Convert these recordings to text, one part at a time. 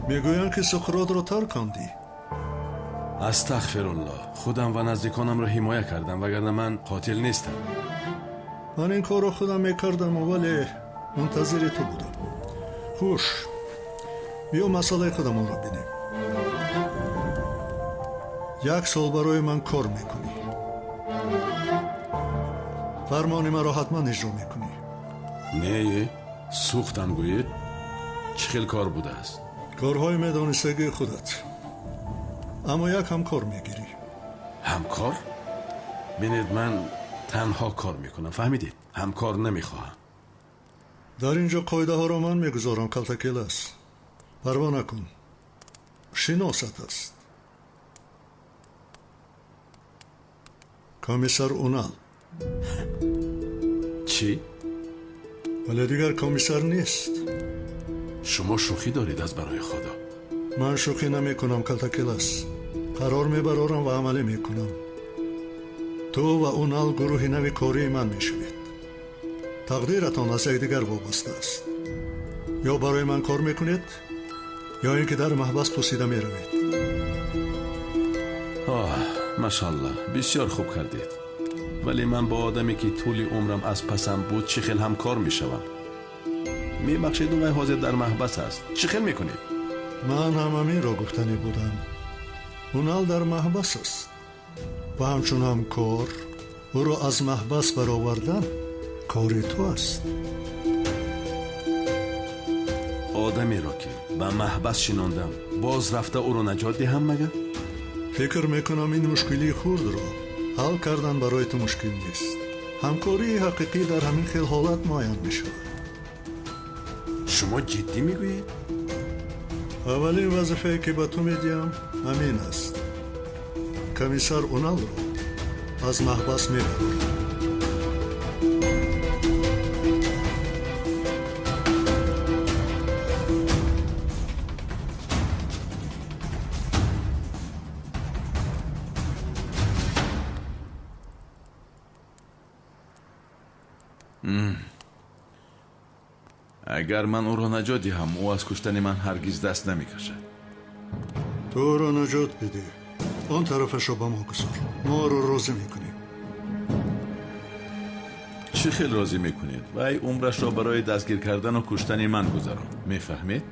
میگویند که سقراط را ترکاندی. استغفرالله، خودم و نزدیکانم را حمایت کردم وگرنه من قاتل نیستم. من این کار را خودم میکردم ولی منتظر تو بودم. خوش، بیا مسئله خودمون را بینیم. 1 سال برای من کار میکنی. فرمان من را حتما اجرا میکنی. نه، سوختم گویید. چه خیلی کار بوده است؟ کارهای میدانستگی خودت، اما یک همکار میگیری. همکار؟ بینید من تنها کار میکنم، فهمیدید؟ همکار نمیخواهم. در اینجا قاعده ها را من میگذارم. کلتکیل است، پروا نکن. شناست است. کمیسر اونال. چی؟ ولی دیگر کمیسر نیست. شما شوخی دارید از برای خدا. من شوخی نمی کنم کلتکیل است. قرار میبرارم و عملی میکنم. تو و اونال گروه نوی کاری من میشوید. تقدیرتان از یکدیگر وابسته است. یا برای من کار میکنید یا اینکه در محبس پوسیده میروید. ماشاءالله، بسیار خوب کردید. ولی من با آدمی که طول عمرم از پسم بود چه خیل همکار میشوم؟ میبخشید اون حاضر در محبس است. چه خیل میکنید؟ من هم همین را گفتنی بودم. اونال در محبس است و همچون همکار او را از محبس برآوردن کاری تو است. آدمی را که به محبس شناندم باز رفته او را نجات دهم مگر؟ فکر میکنم این مشکلی خورد را حل کردن برای تو مشکل نیست. همکاری حقیقی در همین خیل حالت معین میشود. شما جدی میگویید؟ اولین وظیفه که به تو میدیم همین است. کمیسر اونال را از محبس میبرد. اگر من او را نجات دهم او از کشتن من هرگز دست نمیکشد. تو را نجات بده. آن طرفش را به ما گذار. ما را راضی میکنیم. چه خیلی راضی میکنید؟ و ای عمرش را برای دستگیر کردن و کشتن من گذارم. میفهمید؟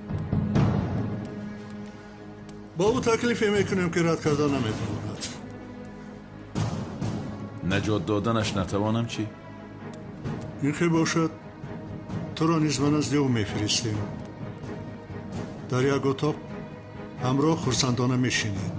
با او تکلیفی میکنیم که رد کردن نمیتواند. نجات دادنش نتوانم چی؟ این که باشد تو را نیز به نزد او میفرستیم. در یک اتاق همراه خرسندانه میشینید.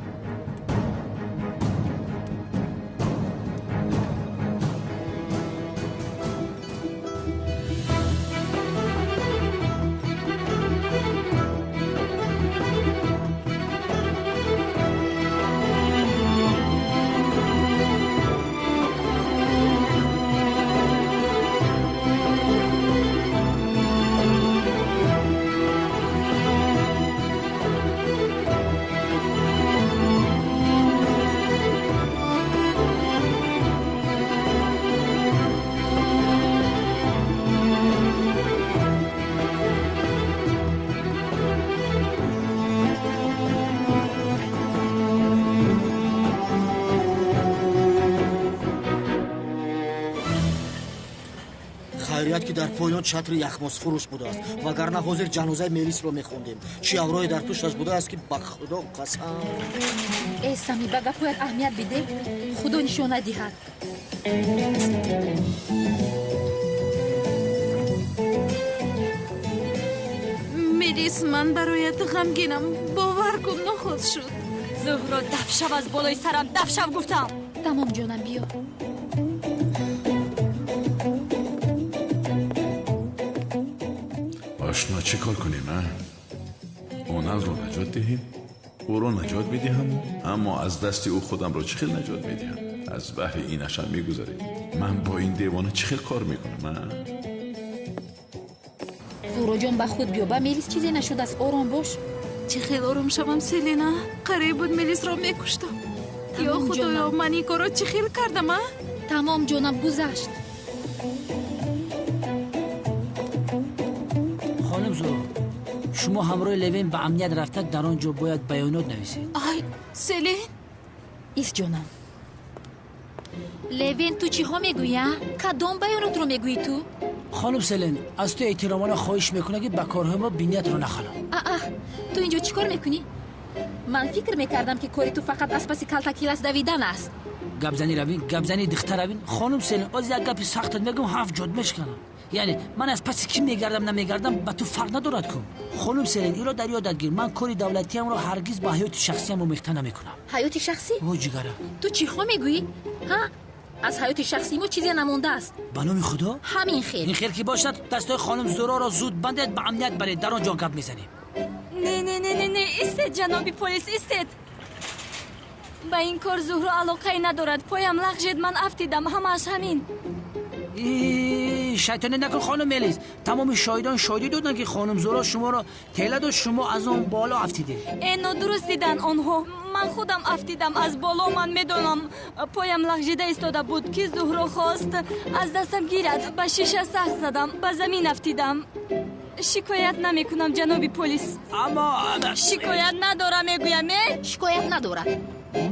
خیریت که در پایان چتر یخماس فروش بوده است وگرنه حاضر جنازه میلیس رو میخوندیم. چی اوراقی در توش بوده است که به خدا قسم. ای سمی به گپویت اهمیت بده. خدا نشانه دهد. میلیس من برایت غمگینم. باور کن نخواست شد. زهرا دفشو از بالای سرم دفشو گفتم. تمام جانم بیا. آشنا چه کار کنیم؟ اونال رو نجات دهیم؟ او رو نجات بدهم؟ اما از دست او خودم رو چه خیل نجات بدهم؟ از بحر اینش هم میگذاریم. من با این دیوانه چه خیل کار میکنم؟ زهرا جان به خود بیا. به میلیس چیزی نشد است. آرام باش. چه خیلی آرام شوم سلینا. قریب بود میلیس را میکشتم. یا خدایا من این کارا چه خیلی کردم؟ تمام جانم گذشت. خانم زهرا شما همراه لوین به امنیت رفتید در آنجا باید بیانات نویسید. آی سلین ایست جانم. لوین تو چی ها میگویی؟ کدام بیانات رو میگویی تو؟ خانم سلین از تو احترامانه خواهش میکنه که به کارهای ما بینیت رو نخلم. تو اینجا چی کار میکنی؟ من فکر میکردم که کاری تو فقط از پس کلتکیلس دویدن است. گپزنی روین، گپزنی دختر روین. خانم سلین از یک گپی سختت میگم هفت جد میشکنم. یعنی من از پس کی میگردم نمیگردم به تو فرق ندارد کن. خانم سلین ایرا در یادت گیر، من کاری دولتیم رو هرگز با حیات شخصیم مخته نمیکنم. حیات شخصی؟ او جگره. تو چی ها میگویی؟ ها؟ از حیات شخصی ما چیزی نمونده است. به نام خدا؟ همین خیر. این خیر که باشد دستای خانم زورا را زود بندید به امنیت برید. در آنجا گپ میزنیم. نه ایستید جنابی پلیس ایستید. با این کار زهرا علاقه ندارد. پایم لغزید من افتیدم همش همین. شیطانی نکن خانم ملیس. تمام شاهدان شاهدی دادن که خانم زورا شما را تیله داد شما از اون بالا افتیده. اینو درست دیدن آنها. من خودم افتیدم از بالا. من میدونم پایم لغزیده ایستاده بود که زهرا خواست از دستم گیرد. به شیشه سخت زدم به زمین افتیدم. شکایت نمیکنم جنابی پلیس. اما شکایت ندارم میگویم. شکایت ندارد.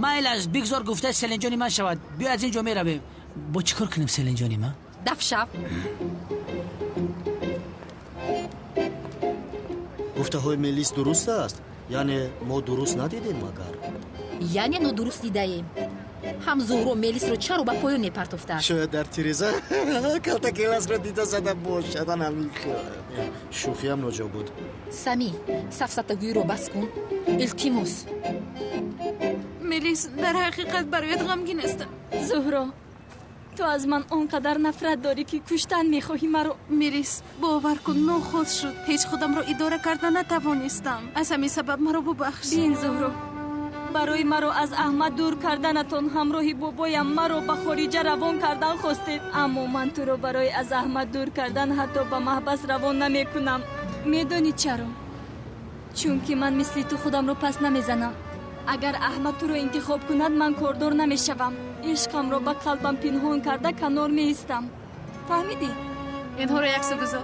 مایل از بگذار گفته سلین جانی من شود. بیا از اینجا میرویم. با چیکار کنیم سلین جانی من؟ دف شب. گفته های ملیس درست است؟ یعنی ما درست ندیدیم مگر؟ یعنی نو درست دیده ایم. هم زهرا ملیس رو چرا به پایان نپرتفته؟ شاید در تیریزه کلتکیلس رو دیده زده باشد. همین شوخی هم ناجا بود. سمی سفسطگویی رو بس کن. التیموس. ملیس در حقیقت برایت غمگین استم. زهرا تو از من اونقدر نفرت داری که کشتن میخواهی مرا. ملیس باور کن ناخوش شد. هیچ خودم رو اداره کردن نتوانستم. از همین سبب مرا ببخش. بین زهرا برای مرا از احمد دور کردنتون همراهی بابایم مرا به خارج روان کردن خواستید. اما من تو رو برای از احمد دور کردن حتی به محبس روان نمی کنم. میدونی چرا؟ چون که من مثل تو خودم رو پس نمیزنم. اگر احمد تو رو انتخاب کند من کاردار نمیشوم. عشقم رو به قلبم پنهان کرده کنار میستم. فهمیدی؟ اینها رو یکسو گذار.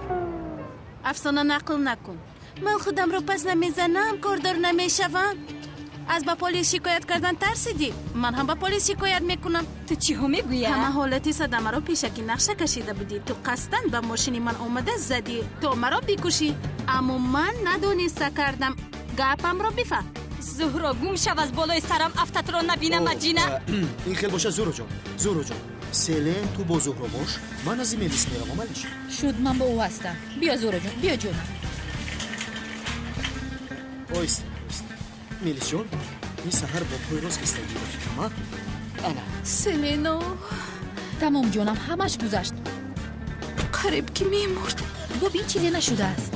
افسانه نقل نکن. من خودم رو پس نمیزنم کاردار نمیشوم. از با پلیس شکایت کردن ترسیدی؟ من هم با پلیس شکایت میکنم. تو چی ها میگویی؟ همه حالتی صدمه رو پیشکی نقشه کشیده بودی. تو قصدن به ماشینی من اومده زدی تو مرا بکشی. اما من ندونسته کردم. گپم رو بفهم. زهرا گم شو از بالای سرم. افتت رو نبینم مجینه. این خیلی باشه زهرا جان. سلین تو با زهرا باش. من از این ملیس میرم عملش. شد من با او هستم. بیا زهرا جان بیا جون. اویست ملیس جان این سهر با پای راست کستگی رفت ما. انا سلینا تمام جانم همش گذشت. قریب که میمرد. بابی چیزی نشده است.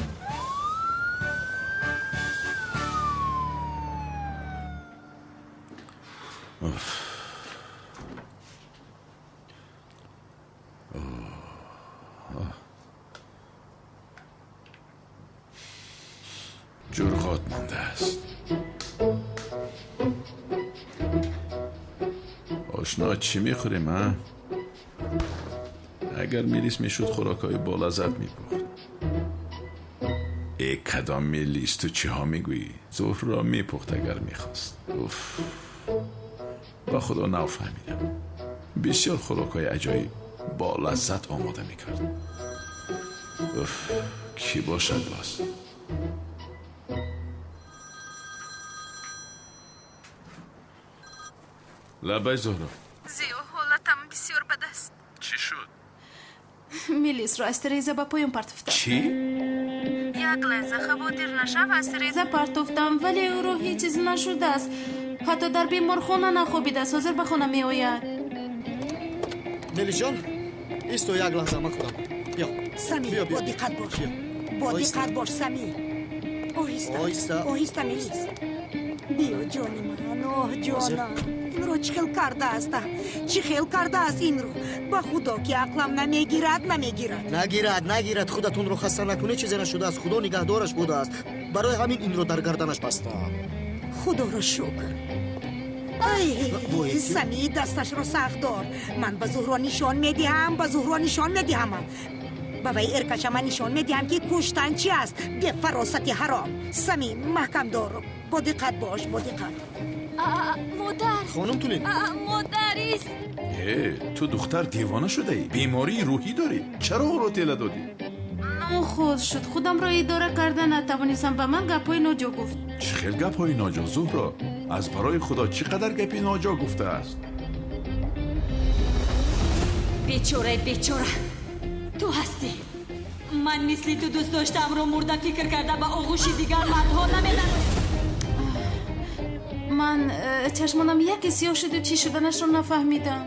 جرقات مانده است. آشنا چی میخوریم ها؟ اگر میلیس میشد خوراکای با لذت میپخت. ای کدام میلیس تو چی ها میگویی؟ زهرا میپخت اگر میخواست. اوف با خدا نفهمیدم. بسیار خوراکای عجایب با لذت آماده میکرد. اوف کی باشد باز؟ لبای زهرا. زیو حالتم بسیار بد است. چی شد؟ ملیس رو از تریزه با پایم پرتفتم. چی؟ یک لحظه خواطر نشو از تریزه پرتفتم ولی او رو هیچ چیز نشده است. حتی در بیمارخانه نخوابیده است. حاضر به خانه می آید. ملیس جان ایستو یک لحظه من خودم. بیا سمی با دقت باش. با دقت باش سمی. آهسته ملیس. بیا جانی من. آه جانم این رو چی خیل کرده است؟ این رو با خدا که عقلم نگیرد. خودتون رو خسته نکنه. چیزی نشده است. خدا نگهدارش بوده است. برای همین این رو در گردنش بسته. خدا رو شکر. ای سمی دستش رو سخت دار. من به زهرا نشان میدهم. با وی ارکشم نشان میدیم که کشتن چی است. به فراستی حرام. سمیم محکم دار. با دقت باش، با دقت. مادر خانم تولین مادریست. تو دختر دیوانه شده ای؟ بیماری روحی داری؟ چرا او رو تله دادی؟ خود شد خودم را اداره کرده نتوانستم به من گپای ناجا گفت. چه خیل گپای ناجا زهرا؟ از برای خدا چقدر گپی ناجا گفته است؟ بیچاره تو هستی. من مثلی تو دوست داشتم رو مرده فکر کرده به آغوش دیگر مردها نمیدن. من چشمانم یکی سیاه شد و چی شدنش رو نفهمیدم.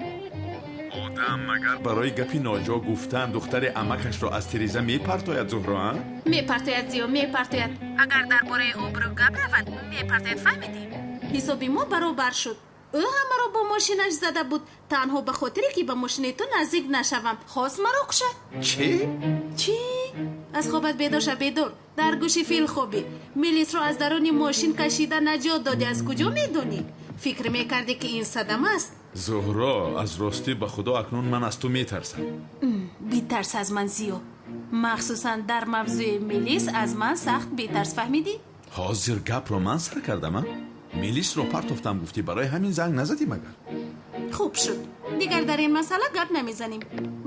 آدم مگر برای گپی ناجا گفتن دختر عمکش را از تریزه میپرتاید زهرا؟ میپرتاید زیو میپرتاید. اگر درباره آبرو گپ روند میپرتاید. فهمیدیم حسابی ما برابر شد. او همه را با ماشینش زده بود تنها به خاطری که به ماشین تو نزدیک نشوم خواست مرا کشه. چی؟ از خوابت بیدار شو بیدار. در گوشی فیل خوابی. میلیس را از درون ماشین کشیده نجات دادی. از کجا میدونی؟ فکر میکردی که این صدمه است؟ زهرا از راستی به خدا اکنون من از تو میترسم. بیترس از من زیو. مخصوصا در موضوع میلیس از من سخت بیترس. فهمیدی؟ حاضر گپ رو من سر کردم. میلیس رو پرتفتم گفتی برای همین زنگ نزدی مگر؟ خوب شد دیگر در این مسئله گپ نمیزنیم.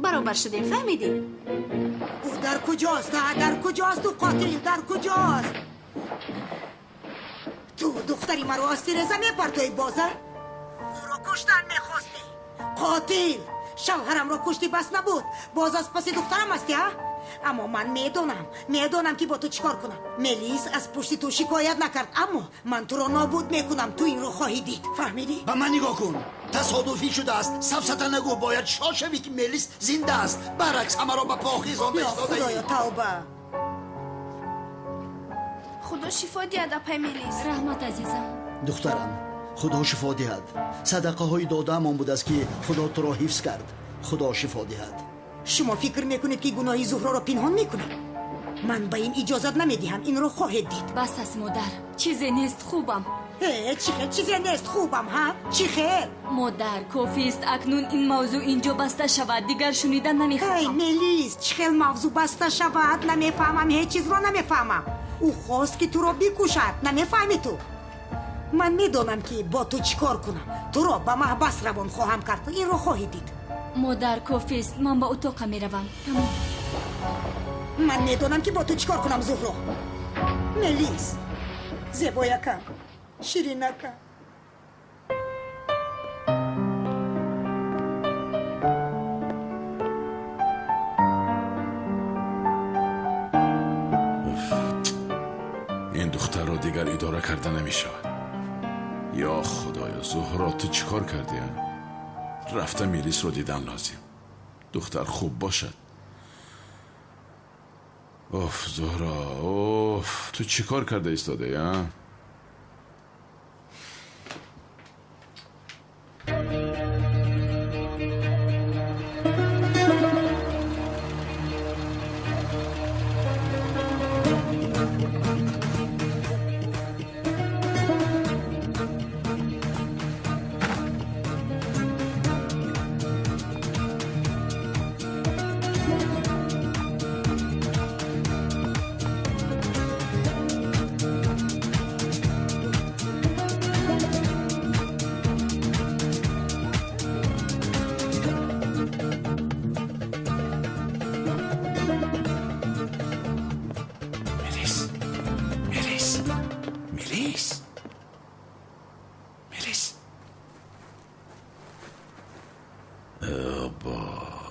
برابر شدیم. فهمیدی؟ او در کجاست؟ در کجاست؟ تو قاتل در کجاست؟ تو دختری مرا از تیرزه میپرتوی بازار؟ او رو کشتن میخواستی قاتل. شوهرم را کشتی بس نبود باز از پس دخترم هستی ها؟ اما من میدونم که با تو چیکار کنم. میلیس از پشت تو شکایت نکرد اما من تو را نابود میکنم. تو این رو خواهی دید. فهمیدی؟ به من نگاه کن. تصادفی شده است. سفسطه نگو. باید شاشوی که میلیس زنده است. برعکس همه را به پاخیزان یا افتاده ای. خدایا توبه. خدا شفا دهد پای میلیس. رحمت عزیزم. دخترم خدا شفا دهد. صدقه های داده امان بود است که خدا تو را حفظ کرد. خدا شفا دهد. شما فکر میکنید که گناهی زهرا را پنهان میکنم؟ من به این اجازت نمیدهم. این رو خواهید دید. بس است مادر. چیزی نیست خوبم. چی خیر چیزی نیست خوبم ها؟ چی خیر؟ مادر کافی است اکنون این موضوع اینجا بسته شود. دیگر شنیدن نمیخواهم. میلیس چی خیر موضوع بسته شود؟ نمیفهمم. هیچ چیز را نمیفهمم. او خواست که تو را بکشد. نمیفهمی تو؟ من میدونم که با تو چیکار کنم. تو را به محبس روان خواهم کرد. این رو خواهی دید. مادر کافی است. من با اتاق میروم. تمام. من میدونم که با تو چیکار کنم زهرا. میلیس زیبایکم شیرینکم. این دختر رو دیگر اداره کرده نمیشود. یا خدایا زهرا تو چیکار کردی؟ رفته میلیس رو دیدن لازم. دختر خوب باشد. اوف زهرا اوف تو چیکار کرده ایستاده یا؟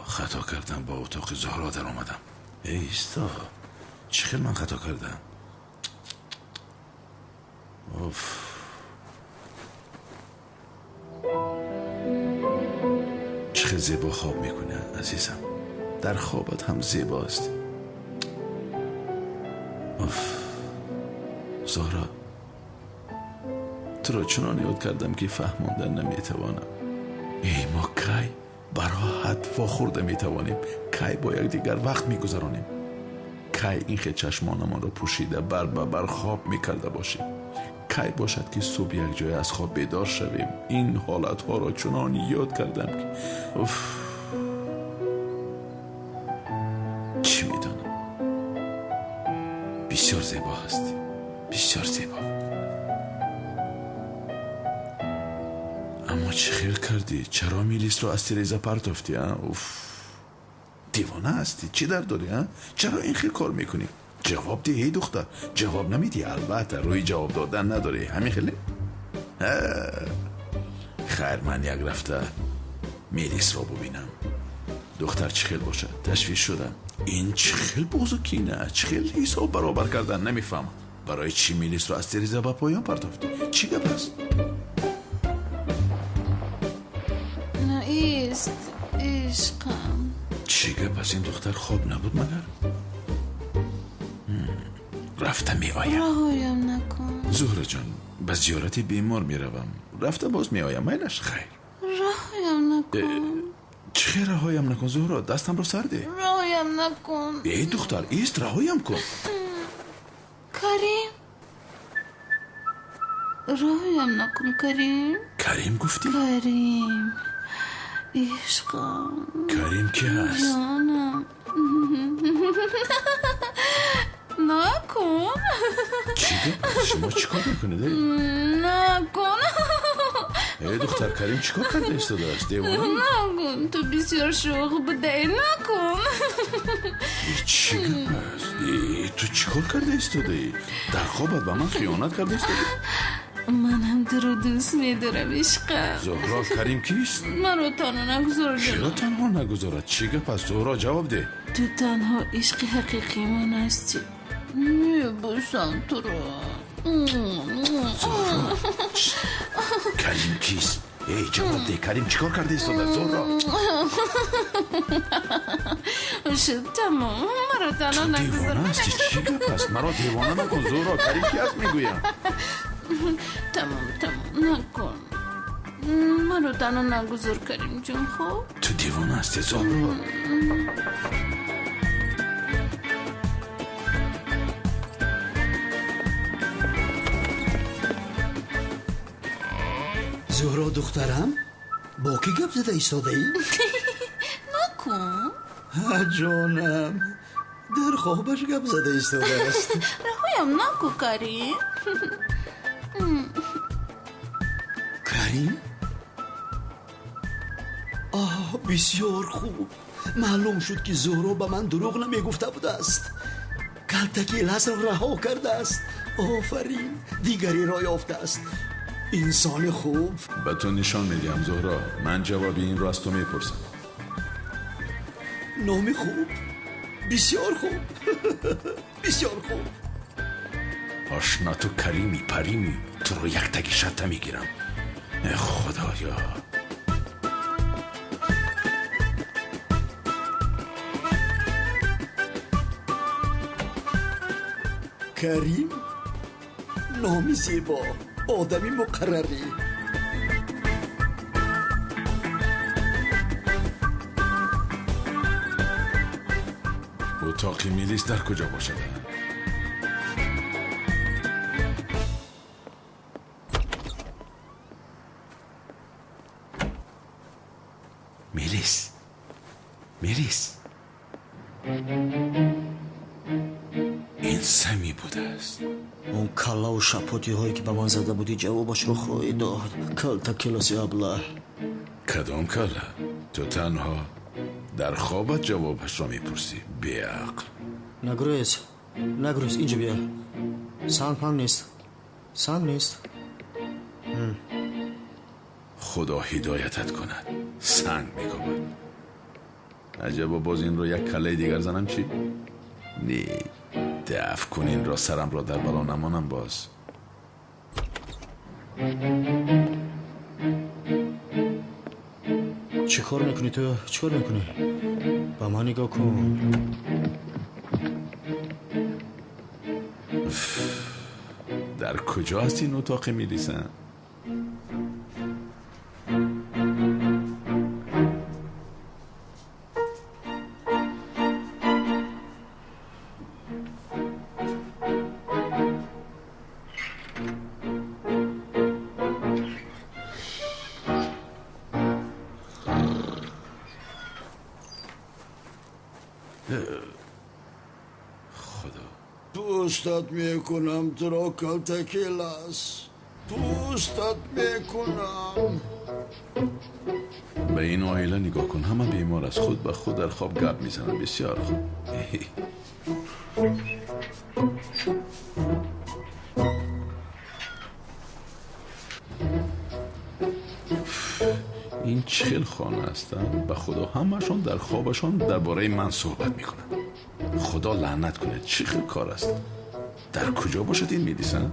خطا کردم با اتاق زهرا در آمدم. ایستا چه من خطا کردم؟ اوف. چه زیبا خواب میکنه عزیزم. در خوابت هم زیباست. اوف. زهرا تو را چنان یاد کردم که فهماندن نمیتوانم. ای ما کی براحت واخورده میتوانیم، کی با یک دیگر وقت میگذرانیم، کی این خیلی چشمانمان را پوشیده بر بر خواب میکرده باشیم، کی باشد که صبح یک جای از خواب بیدار شویم. این حالت ها را چنان یاد کردم که چی میدانم؟ بسیار زیبا هستی، بسیار زیبا. اما چه خیر کردی؟ چرا میلیس رو از تیریزا پرتافتی؟ اوف، دیوانه هستی؟ چی در داری؟ چرا این خیر کار میکنی؟ جواب دی. هی دختر، جواب نمیدی؟ البته روی جواب دادن نداری، همین خیلی. خیر، من یک رفته میلیس رو ببینم. دختر چه خیل باشه؟ تشویش شدم. این چه خیل بزرگی نه، چه خیل حساب برابر کردن نمیفهم. برای چی میلیس رو از تیریزا با پایان پرتافتی؟ چی گپ است؟ نه ایست عشقم. چی گپ است؟ این دختر خواب نبود مگر؟ رفته می آیم. رهایم نکن زهره جان، به زیارت بیمار می روم. رفته باز می آیم. میلش خیر. رهایم نکن. چه رهایم نکن زهره؟ دستم رو سرده. رهایم نکن. ای دختر، ایست، رهایم کن. کریم، رهایم نکن کریم. کریم گفتی؟ کریم عشقم. کریم کی هست؟ جانم. نکن. چی گفت؟ شما چیکار میکنه داری؟ نکن. ای دختر، کریم چیکار کرده ایستاده است؟ دیوانه؟ نکن، تو بسیار شوخ بوده. نکن. چی گفت است؟ تو چیکار کرده ایستاده ای؟ در خوابت به من خیانت کرده ایستاده؟ من هم تو رو دوست میدارم عشقم. زهرا، کریم کیست؟ من رو تنها نگذار چرا جانم. تنها نگذارد؟ چی گپ است؟ زهرا جواب ده. تو تنها عشق حقیقی من هستی. میبوسم تو رو. زهرا، کریم کیست؟ ای جواب ده، کریم چیکار کرده ایستاده؟ زهرا شد تمام، مرا تنها تو نگذار. دیوانه هستی؟ چی گپ است؟ مرا دیوانه نکن زهرا. کریم کی است میگویم؟ تمام نکن، مرا تنها نگذار کریم جون. خوب تو دیوانه هستی زهرا. زهرا دخترم، با کی گپ زده ایستاده ای؟ نکن. ها جانم، در خوابش گپ زده ایستاده است. رهایم نکن کریم. کریم؟ بسیار خوب. معلوم شد که زهرا به من دروغ نمیگفته بوده است. کلتکی لحظه رها کرده است. آفرین، دیگری را یافته است. انسان خوب. به تو نشان میدیم زهرا. من جواب این رو از تو میپرسم. نام خوب، بسیار خوب. بسیار خوب. آشنا، تو کریمی پریمی. تو رو یک تکی شته میگیرم. خدایا. کریم، نامی زیبا، آدمی مقرری. اتاقی میلیس در کجا باشد؟ میلیس این سمی بوده است. اون کلا و شپوتی هایی که به من زده بودی جوابش رو خواهی داد. کلتا کلاسی ابله. کدام کلا؟ تو تنها در خوابت جوابش را میپرسی. بیعقل. نگریز اینجا بیا. سنگ هم نیست. خدا هدایتت کند. سنگ میکند. عجبا باز این رو یک کله دیگر زنم چی؟ نی، دفع کن این را، سرم را در بلا نمانم باز. چی کار میکنی تو؟ چی کار میکنی؟ با من نگاه کن. در کجا هست این اتاق میلیسن؟ پوستت میکنم تو را کلتکیلاس، پوستت میکنم. به این عائله نگاه کن، همه بیمار از خود به خود در خواب گپ میزنن. بسیار خوب. این چه خانه هستن؟ به خدا همشون در خوابشون درباره من صحبت میکنن. خدا لعنت کنه، چه خیلی کار است. در کجا باشد این میدیسن؟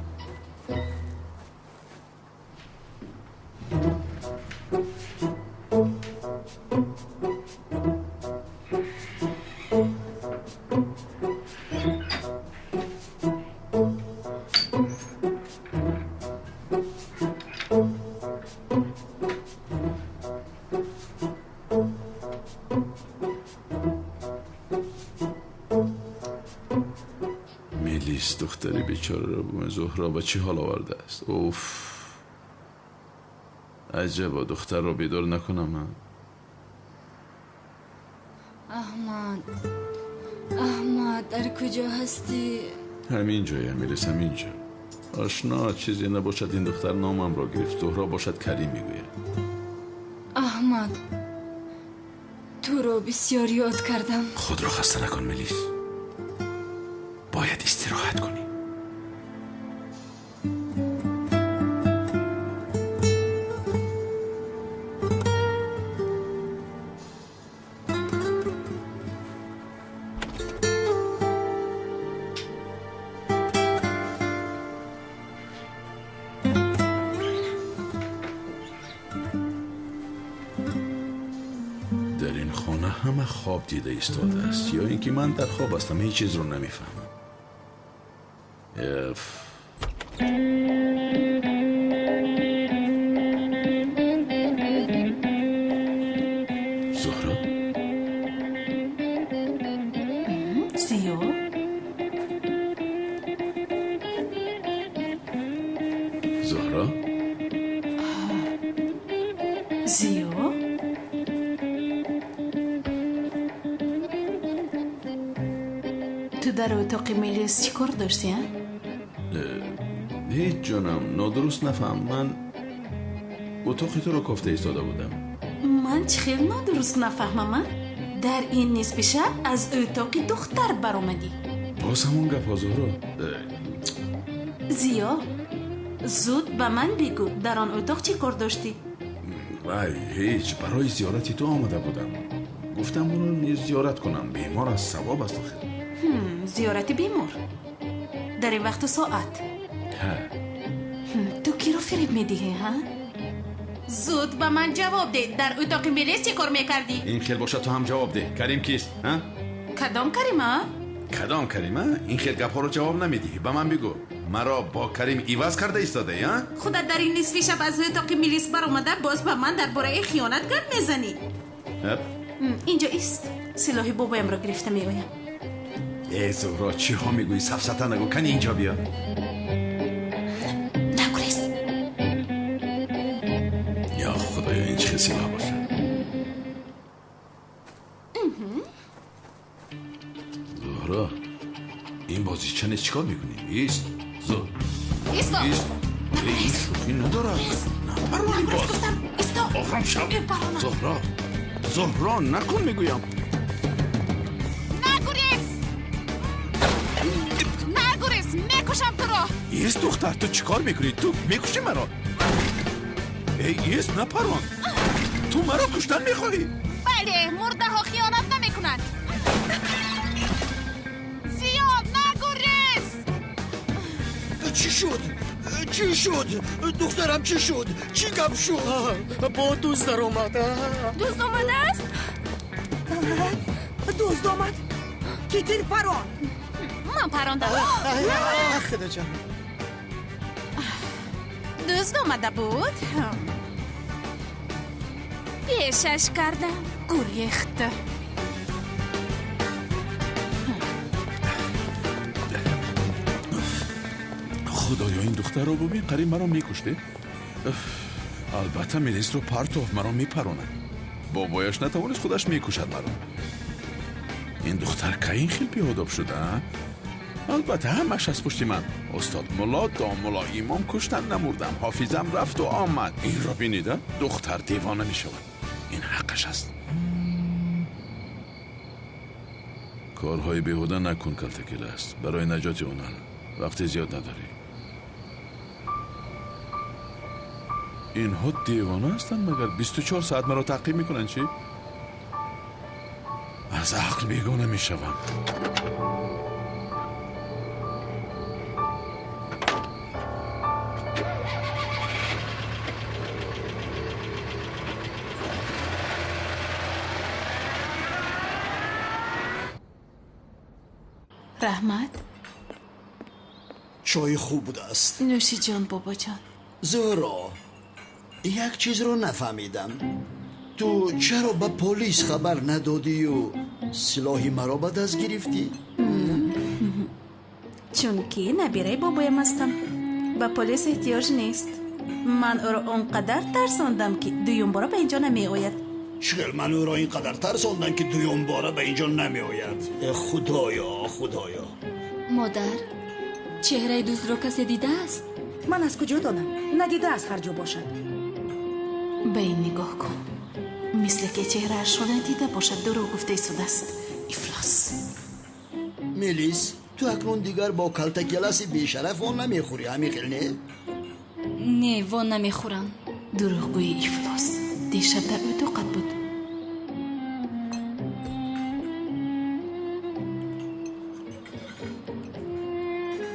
میلیس دختری بیچاره را به زهرا به چی حال آورده است. اوف، عجبا دختر را بیدار نکنم من. احمد در کجا هستی؟ همین جایی میلیس، همینجا. آشنا چیزی نباشد این دختر نامم را گرفت. زهرا باشد کریم میگوید. احمد تو رو بسیار یاد کردم. خود را خسته نکن میلیس، باید استراحت کنی. در این خانه همه خواب دیده ایستاده است، یا اینکه من در خواب هستم هیچ چیز رو نمیفهمم. زهرا؟ زیو؟ زهرا؟ زیو؟ تو در اتاق میلیس چی کار داشتی؟ هیچ جانم، نادرست نفهم. من اتاق تو رو کفته ایستاده بودم. من چه خیلی نادرست نفهمم. در این نصف شب از اتاق دختر برآمدی. باز همون گپ ها زهرا. زیا زود به من بگو در آن اتاق چی کار داشتی؟ هیچ، برای زیارتی تو آمده بودم. گفتم اونو نیز زیارت کنم، بیمار از ثواب است آخه. زیارت بیمار در این وقت و ساعت؟ تو کی رو فریب میدی ها؟ زود به من جواب ده، در اتاق میلیس چی کار میکردی؟ این خیل باشه تو هم جواب ده. کریم کیست؟ کدام کریمه؟ کدام کریمه؟ این خیل گپ ها رو جواب نمیدی. به من بگو، مرا با کریم ایواز کرده ایستاده یا؟ خودت در این نصف شب از اتاق میلیس برآمده باز به من درباره خیانت گرد میزنی؟ اینجا است، سلاح بابایم را گرفته میآیم. ای زهرا چی ها میگویی؟ سفسطه نگو، کنی اینجا بیا. نگریز. یا خدایا این چه سلاح باشه. زهرا این بازیچه نیست، چیکار میکنی؟ ایست ایستا. ایست این ندارد. نپرونی باز. آخرم شب. زهرا نکن میگویم. نگریز میکشم تو را. ایست دختر، تو چیکار میکنی؟ تو میکشی مرا. ایست نپرون. تو مرا کشتن میخواهی؟ بله، مرده ها خیانت نمیکنند. زیاد نگریز. چی شد؟ دخترم چی شد؟ چی گپ شد؟ با دوست در آمد. دوست آمده است؟ دوست آمد؟ کی تیر پران؟ من پراندم. خدا جان، دوست آمده بود؟ پیشش کردم گریخت. خدایا این دختر رو ببین، قریب مرا میکشته. البته میلیس رو پرتوف مرا میپرونه. بابایش نتوانست خودش میکشد مرا. این دختر که این خیلی بیاداب شده. البته همش از پشت من. استاد ملا، داملا، امام کشتن نمردم، حافظم رفت و آمد. این را بینیده دختر دیوانه می شود. این حقش است. کارهای بیهوده نکن کلتکیل است. برای نجات اونان وقت زیاد نداری. اینها دیوانه هستند مگر 24 ساعت مرا تعقیب میکنن چی؟ از عقل بیگانه میشوم. رحمت چای خوب بوده است. نوشی جان بابا جان. زهرا یک چیز رو نفهمیدم. تو چرا به پلیس خبر ندادی و سلاحی مرا به دست گرفتی؟ چون که نبیره بابایم هستم. به پلیس احتیاج نیست. من او را اونقدر ترساندم که دویم باره به اینجا نمی آید. چگل من او را اینقدر ترساندم که دویم باره به اینجا نمی آید. خدایا خدایا. مادر چهره دوست رو کسی دیده است؟ من از کجا دانم؟ ندیده از هر جا باشد. به این نگاه کن. مثل که چهرهش رو ندیده باشد. دروغ گفته ایستاده است. افلاس. میلیس تو اکنون دیگر با کلتکیلاسی بیشرف وان نمیخوری همیخیل نه؟ نه وان نمیخورم. دروغگوی افلاس. دیشب در اتاقت بود.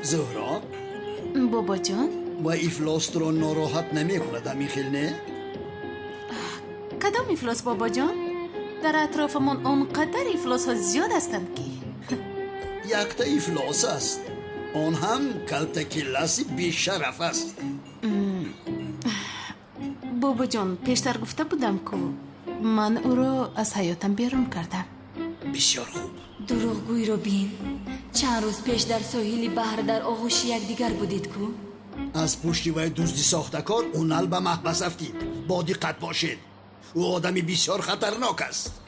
زهرا بابا جان و افلاس رو ناراحت نمی کند همیخیل نه؟ کدام افلاس بابا جان؟ در اطرافمان اونقدر افلاس ها زیاد هستند که یک تا افلاس است. آن هم کلتکیلاسی بیشرف است. بابا جان پیشتر گفته بودم که من او را از حیاتم بیرون کردم. بسیار خوب. دروغگوی رو بین. چند روز پیش در ساحل بحر در آغوش یکدیگر بودید کو؟ از پشتی و دزدی ساختکار اونال به محبس افتید. با دقت باشید. او آدمی بسیار خطرناک است.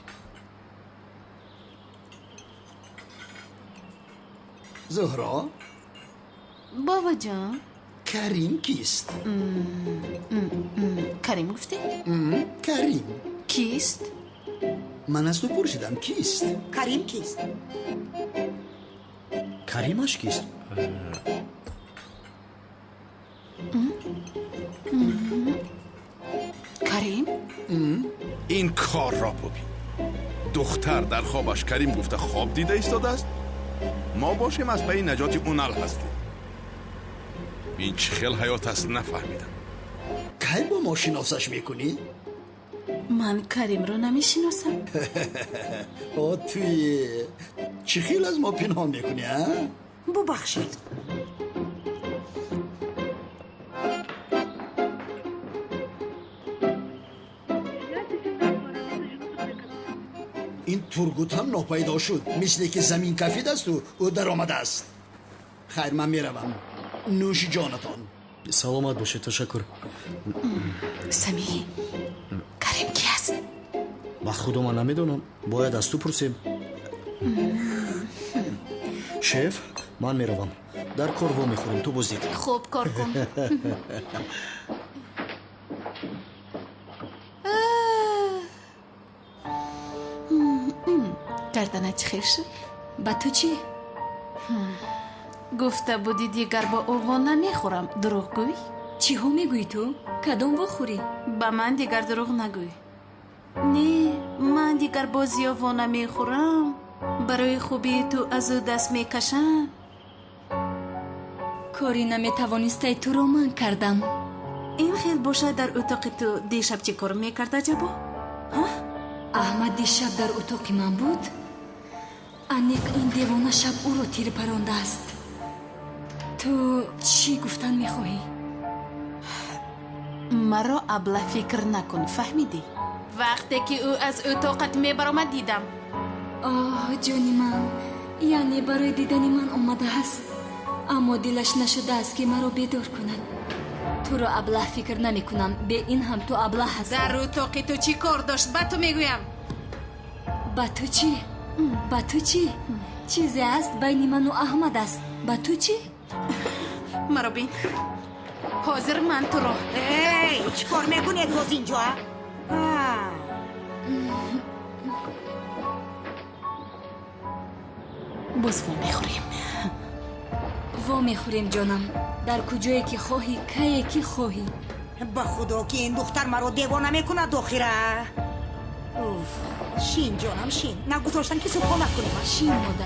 زهرا بابا جان کریم کیست؟ کریم گفتی؟ کریم کیست؟ من از تو پرسیدم کیست؟ کریم کیست؟ کریمش کیست؟ کریم؟ این کار را ببین. دختر در خوابش کریم گفته خواب دیده ایستاده است. ما باشیم از پی نجات اونال هستیم. این چه خیل حیات است نفهمیدم. کی با ما شناسش میکنی؟ من کریم رو نمیشناسم. توی چه خیل از ما پنهان میکنی ها؟ ببخشید. این ترگوت هم ناپیدا شد. مثل که زمین کفید است و او در آمده است. خیر من میروم. نوش جانتان. سلامت باشه. تشکر. سمی کریم کی است؟ با خدا من نمیدونم. باید از تو پرسیم. شف من میروم. در کار وا میخوریم. تو بازدید. خوب کار کن. گردنت خیر شد؟ با تو چی؟ گفته بودی دیگر با اووان نمیخورم. دروغ گوی؟ چی ها میگوی تو؟ کدام بخوری؟ با من دیگر دروغ نگوی. نه من دیگر بازی اووان نمیخورم. برای خوبی تو از او دست میکشم. کاری نمیتوانسته تو رو من کردم. این خیل باشه در اتاق تو دیشب چی کار میکرده جبا؟ احمد دیشب در اتاق من بود. انیق این دیوانه شب او رو تیر پرانده است. تو چی گفتن میخواهی؟ مرا ابله فکر نکن فهمیدی؟ وقتی که او از اتاقت میبرامد دیدم. آه جانی من، یعنی برای دیدن من آمده است، اما دلش نشده است که مرا بیدار کند. تو رو ابله فکر نمی کنم. به این هم تو ابله هستی. در اتاق تو چی کار داشت؟ با تو میگویم. با تو چی؟ با تو چی؟ چیزی است بین من و احمد است. با تو چی؟ مرا بین حاضر من تو رو. ای چی کار میکنید روز اینجا؟ باز وا میخوریم جانم. در کجایی که خواهی، کی که خواهی. با خدا که این دختر مرا دیوانه میکنه داخره. شین جانم شین، نگذاشتن که سوپا نکنیم. شین مادر.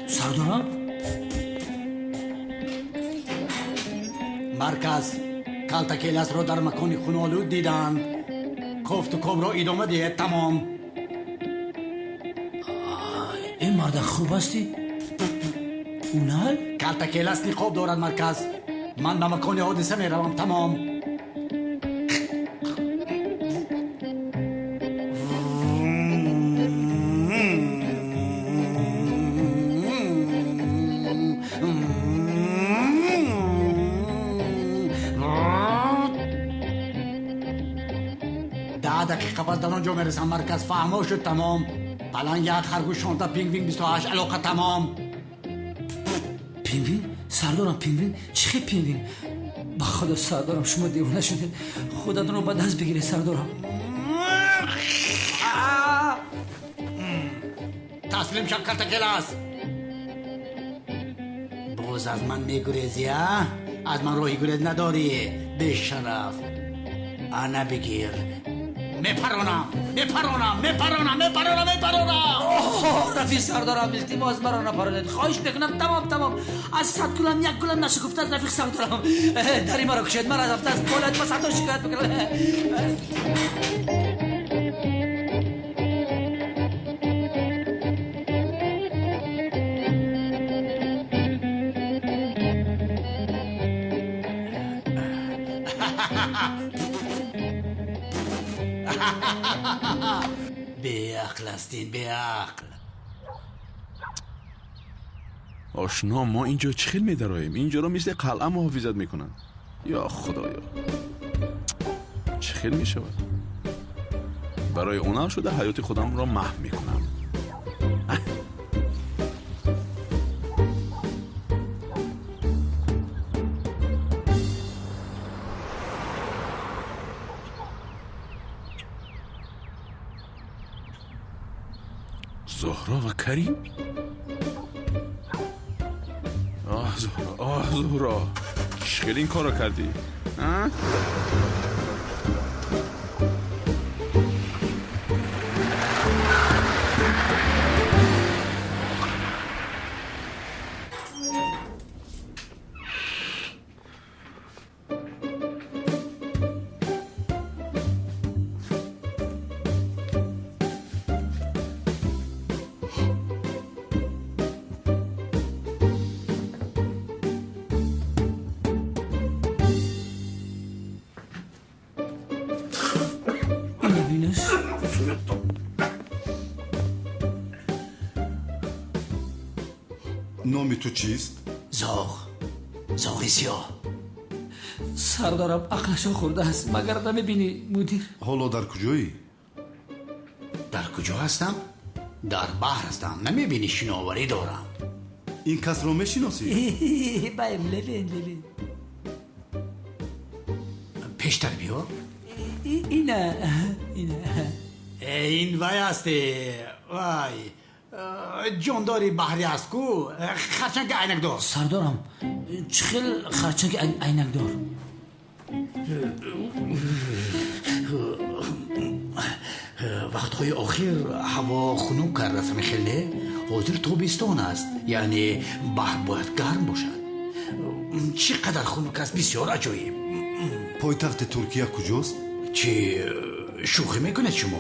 سردارم مرکز کالتاکیلاس رو در مکان خونالود دیدند. کفت و کام را ادامه دهید. تمام. این مرد خوب هستی؟ اونال؟ کالتاکیلاس نقاب دارد مرکز. من به مکان حادثه می روم. تمام. دقیقه پس در آنجا میرسم مرکز. فهمو شد. تمام. پلان یک خرگوش شانتا پینگوین 28 علاقه. تمام. پینگوین؟ سردارم پینگوین؟ چی خیلی پینگوین؟ با خدا سردارم شما دیوانه شده. خودتون رو به دست بگیره سردارم. تسلیم شد کالتاکیلاس. باز از من میگریزی ها؟ از من راهی گریز نداری به شرف. انا بگیر. میپرونم. رفیق سردارم التماس مرا نپرونید. خواهش میکنم. تمام از 100 گلم 1 گلم نشکفته از رفیق سردارم. دری مرا کشید. من از هفته از بالایت با سردار شکایت بکنم. به عقل هستین. به عقل. آشنا ما اینجا چه خیل میدراییم؟ اینجا رو مثل قلعه محافظت میکنن. یا خدایا چه خیل میشود؟ برای اونم شده حیات خودم را محو میکنم. زهرا و کریم؟ زهرا چخیل این کار رو کردی؟ نام تو چیست؟ زاغی سیاه. سردارم عقلشو خورده است. مگر نمیبینی مدیر؟ حالا در کجایی؟ در کجا هستم؟ در بحر هستم. نمیبینی شناوری دارم. این کس را میشناسی؟ بایم لبین پیشتر بیا. اینه این وای هستی. وای جانداری بحری است کو. خرچنگ عینک دار. سردارم چخیل خرچنگ عینک دار. وقتهای آخر هوا خنک کرده میخله. حاضر تابستان است. یعنی بحر باید گرم باشد. چقدر خنک است. بسیار عجایب. پایتخت ترکیه کجاست؟ چی شوخی میکنید شما؟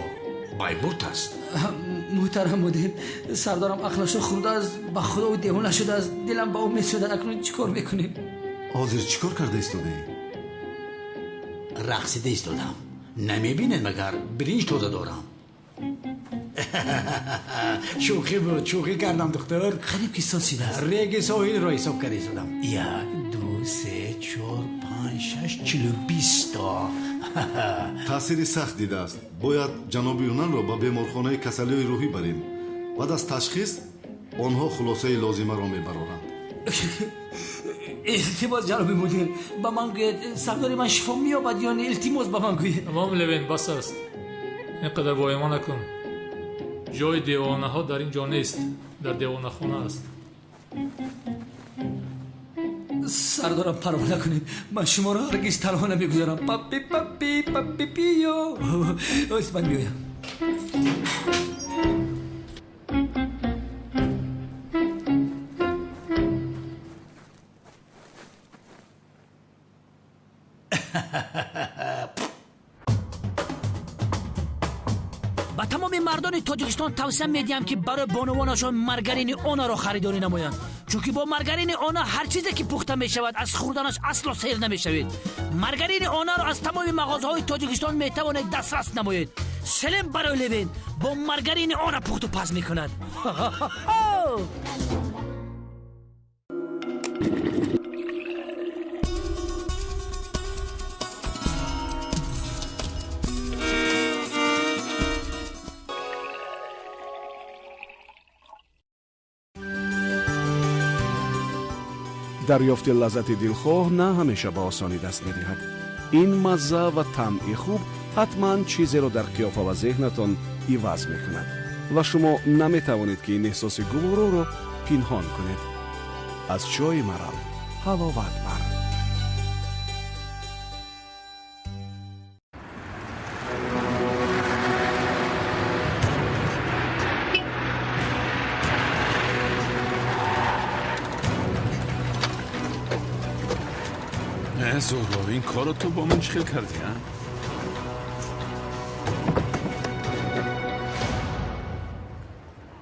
بایبورت است. محترم مدیر، سردارم عقلش خورده است، به خدا و دیوانه شده است. دلم با امید شده. اکنون چیکار میکنیم؟ ҳозир чӣ кор карда истодӣ? رقصیده ایستادم. نمیبینید مگر برنج توده دارم. شوخی بود، شوخی کردم دکتر. غریب که ساسیده است. ریگ ساحل را حساب کرده ایستادم. 1 2 3 4 5 6 40 تا. таъсири сахт дидааст. бояд ҷаноби юнанро ба беморхонаи касалиҳои рӯҳӣ барем. баъд аз ташхис онҳо хулосаи лозимаро мебароранд. التماس جناب مدیر با من گوید سردار من شفا میابد یا نه؟ التماس با من گوید. امام لوین بس است. اینقدر وایما نکن. جای دیوانه ها در اینجا نیست. در دیوانه خانه است. سردارم پروا نکنید. من شما را هرگز تنها نمیگذارم. پاپی پاپی پاپی پیو. من میایم. با تمام مردان تاجیکستان توصیه میدیم که برای بانوانشان مارگارین اونا را خریداری نمایند، چون که با مارگارین اونا هر چیزی که پخته می شود از خوردنش اصلا سیر نمی شوید. مارگارین اونا را از تمام مغازه‌های تاجیکستان می توانید دسترس نمایید. سلام برای لوین با مارگارین اونا پخت و پز میکند. دریافت لذت دلخواه نه همیشه با آسانی دست می‌دهد. این مزه و طعم خوب حتما چیزی را در قیافه و ذهنتان عوض می‌کند و شما نمی‌توانید که این احساس گوارا را پنهان کنید. از چای مرل حلاوت بر. زهرا این کارو تو با من چخیل کردی ها؟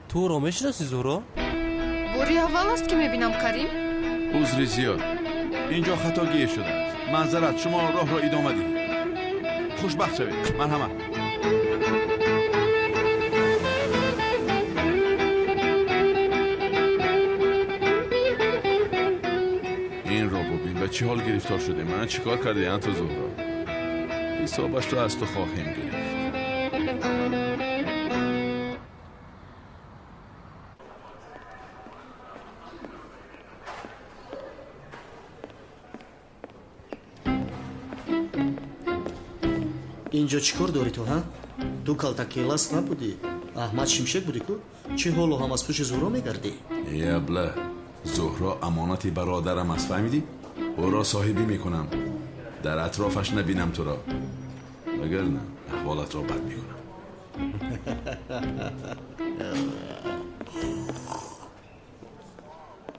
تو رو میشناسی زهرا؟ باری اول است که میبینم کریم. عذری زیاد. اینجا خطاگیری شده است. معذرت، شما راه را ادامه دهید. خوشبخت شوید. مرحمت. این را ببین به چه حال گرفتار شده. من چیکار کرده ام تو زهرا؟ حسابش را از تو خواهیم گرفت. اینجا چیکار داری تو ها؟ تو کالتاکیلاس نبودی؟ احمد شمشک بودی کو؟ چه حالو هم از پوش زهرا میگردی؟ یبله زهرا امانتی برادرم است، فهمیدی؟ او را صاحبی میکنم، در اطرافش نبینم تو را، اگر نه احوالت را بد میکنم.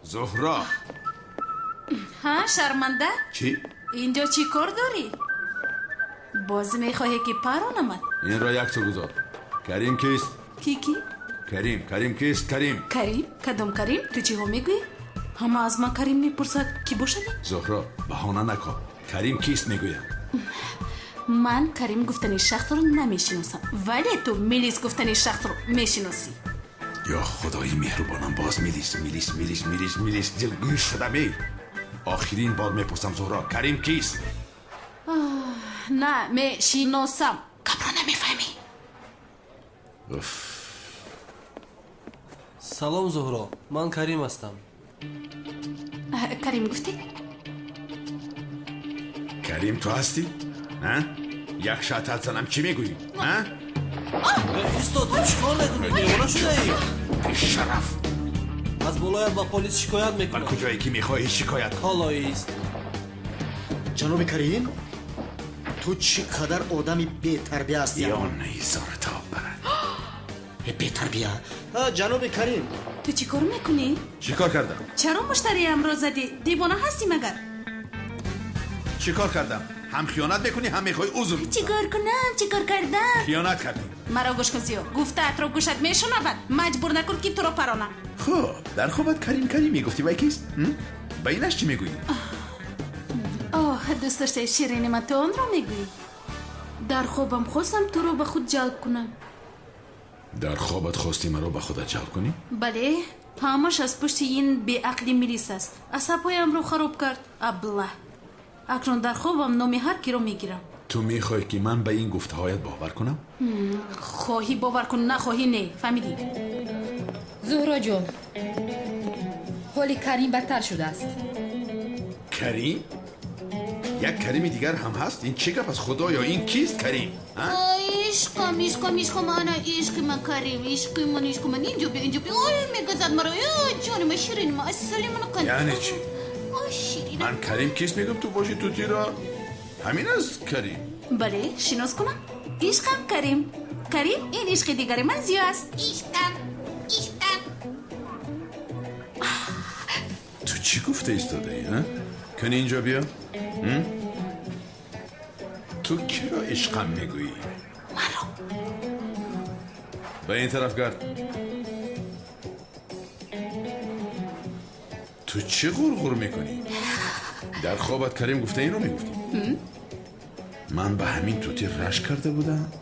زهرا ها شرمنده؟ چی؟ اینجا چی کار داری؟ باز میخواهی که پرانمد؟ این را یک تو گذار. کریم کیست؟ کی؟ کریم کیست؟ کریم کدام کریم؟ تو چی ها میگوی؟ همه از من کریم میپرسد کی باشدی؟ زهرا بهانه نکن. کریم کیست میگویم؟ من کریم گفتنی شخص رو نمیشناسم، ولی تو میلیس گفتنی شخص رو میشناسی. یا خدای مهربانم، باز میلیس دلگیر شدم. آخرین بار میپرسم زهرا کریم کیست؟ نه میشناسم. قبلا نمیفهمی. سلام زهرا، من کریم هستم. کریم گفتی؟ کریم تو هستی؟ نه؟ یک شاطت زنم چی میگویی؟ نه؟ ایستا تو چیکار میکنی؟ دیوانه شده ای؟ شرف از بلایت با پلیس شکایت میکنم. کجایی که میخوایی شکایت کن؟ حالا ایست. جناب کریم تو چقدر آدمی بی تربیه هستی؟ یا نیزار تا برد. بی تربیه؟ جناب کریم تو چی کار میکنی؟ چیکار کردم؟ چرا مشتری امروز زدی؟ دیوانه هستی مگر؟ چیکار کردم؟ هم خیانت میکنی هم میخوای عذر؟ چیکار کنم؟ چیکار کردم؟ خیانت کردی. مرا گوش کن زیو. گفته ات رو گوشت میشنود. مجبور نکن که تو رو پرانم. خب در خوابت کریم میگفتی وای کیست؟ با اینش چی میگویی؟ دوست داشته شیرین من تو آن رو میگویی. در خوابم خواستم تو رو به خود جلب کنم. در خوابت خواستی مرا به خودت جلب کنی؟ بله، همش از پشت این بیعقلی میلیس است. عصبهایم رو خراب کرد. ابله. اکنون در خوابم نام هر کی رو میگیرم. تو میخوای که من به این گفته هایت باور کنم؟ خواهی باور کن، نخواهی نه. فهمیدی؟ زهرا جون، حال کریم بدتر شده است. کریم؟ یک کریم دیگر هم هست؟ این چه گپ از خدایا؟ این کیست کریم؟ عشقم انا عشق من کریم. عشق من اینجا بیا میگذد مرا. جان من شیرین من اصلی منو کن. یعنی چی؟ شیرین من کریم کیست میگم تو باشی تو تیرا؟ همین است کریم. بله شناس کنم. عشقم کریم این عشق دیگر من زیو است. عشقم تو چی گفته ایستاده ای؟ کنی اینجا بیا؟ تو کی را عشقم میگویی؟ مرا. به این طرف گرد. تو چی غرغر میکنی؟ در خوابت کریم گفته این رو میگفتی؟ من به همین توتی رشک کرده بودم؟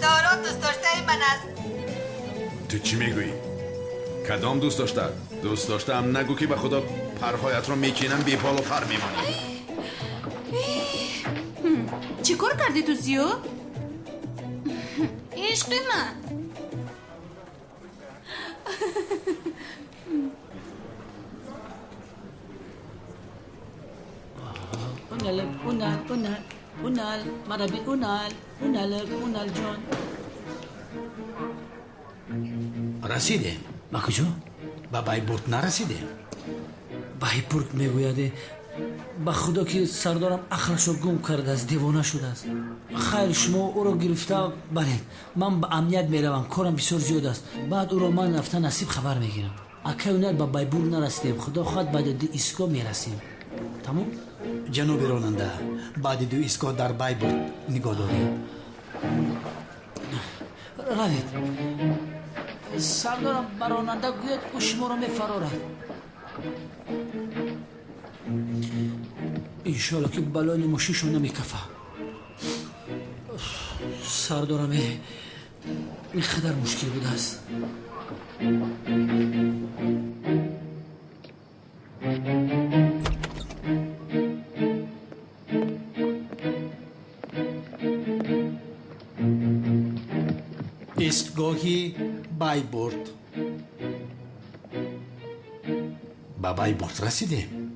دارا دوست داشته من است. تو چی میگویی؟ کدام دوست داشته؟ دوست داشته هم نگو که به خدا پرهایت رو میکنم بی بال و پر میمانی. چی کار کردی تو زیو؟ عشق من. اونال مرابی اونال جان رسیدیم. با کجا؟ به بایبورد نرسیدیم. بایبورد میگویده با خدا که سردارم عقلش رو گم کرده است، دیوانه شده است. خیر شما او رو گرفته برید. من به امنیت میروم، کارم بسیار زیاد است. بعد او رو من رفته نصیب خبر میگیرم. اگه اونر به بایبورد نرسیدیم خدا خواهد بعد 2 ایستگاه میرسیم. تمام؟ جناب راننده، بعد 2 ایستگاه در بایبورد نگاه داریم. روید. سردارم براننده گوید او شما رو میفرارد. انشالله که بلای ماشینشو نمیکفه. سردارم این خدر مشکل بوده است. ایستگاهی بایبورد. به بایبورد رسیدیم.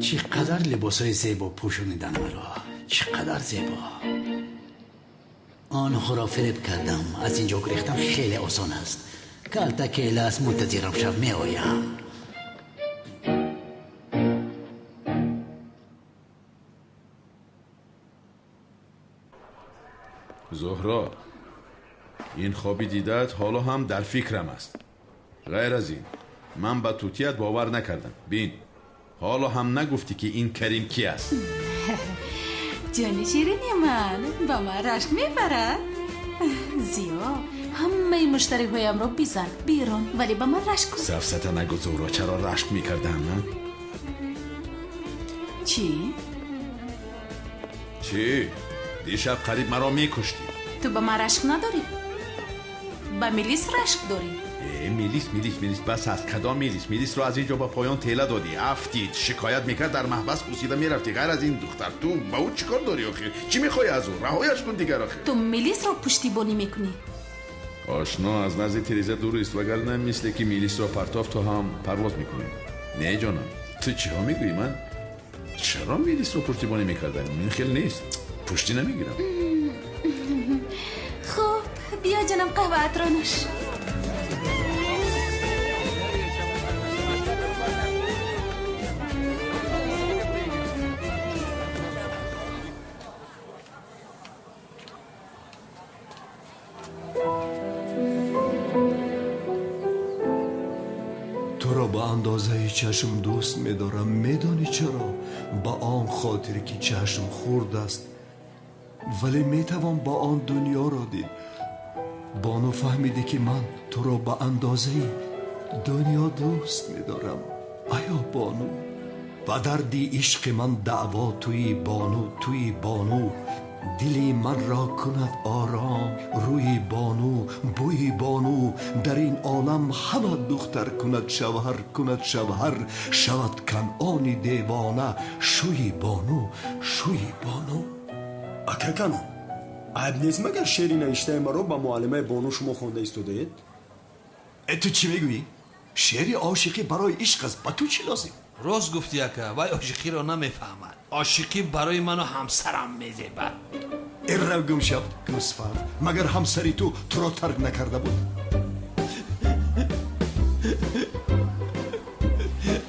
چقدر لباسای زیبا پوشوندن مرا. چقدر زیبا. آنها را فریب کردم. از اینجا گریختم خیلی آسان است. کالتا که الاس منتظرم شب می آیم. زهرا، این خوابی دیدت حالا هم در فکرم است. غیر از این من به توتیت باور نکردم. بین حالا هم نگفتی که این کریم کی است. جانی شیرینی من با من رشک میبرد. زیا همه مشتری هایم رو بیزن بیرون ولی با من رشک کن. سفسته نگو زهرا، چرا رشک میکردم من؟ چی؟ دیشب قریب مرا میکشتی. تو با من رشک نداری، با میلیس رشک داری. میلیس بس هست. کدام میلیس رو از اینجا با پایان تیله دادی. افتید شکایت میکرد، در محبس بوسیده میرفتی. غیر از این دختر تو با او چیکار داری آخه؟ چی میخوای از او؟ رهایش کن دیگر آخه. تو میلیس رو پشتیبانی میکنی. آشنا از نزد تریزه دور است، وگرنه مثل که میلیس رو پرتاف تو هم پرواز میکنی. نه جانم، تو چی ها میگویی؟ من چرا میلیس رو پشتیبانی میکردم؟ این خیلی نیست، پشتی نمیگیرم. خب بیا جانم قهوه اترانش. با اندازه چشم دوست می‌دارم. میدانی چرا؟ با آن خاطری که چشم خورد است، ولی میتوان با آن دنیا را دید. بانو فهمیده که من تو را با اندازه دنیا دوست می‌دارم. آیا بانو؟ و دردی عشق من دعوا توی بانو دلی من را کند آرام روی بانو، بوی بانو در این عالم همه دختر کند شوهر شود کنعانی دیوانه شوی بانو. اکا کنم عیب نیست مگر شعری نوشته ما رو با معلمه بانو شما خونده ایستادید؟ تو چی میگویی؟ شعری عاشقی برای عشق است. با تو چی لازم؟ راست گفتی اکا، وای عاشقی را نمیفهمد. عاشقی برای من و همسرم میزیبد. این رو گم شب گوسفند، مگر همسری تو را ترک نکرده بود؟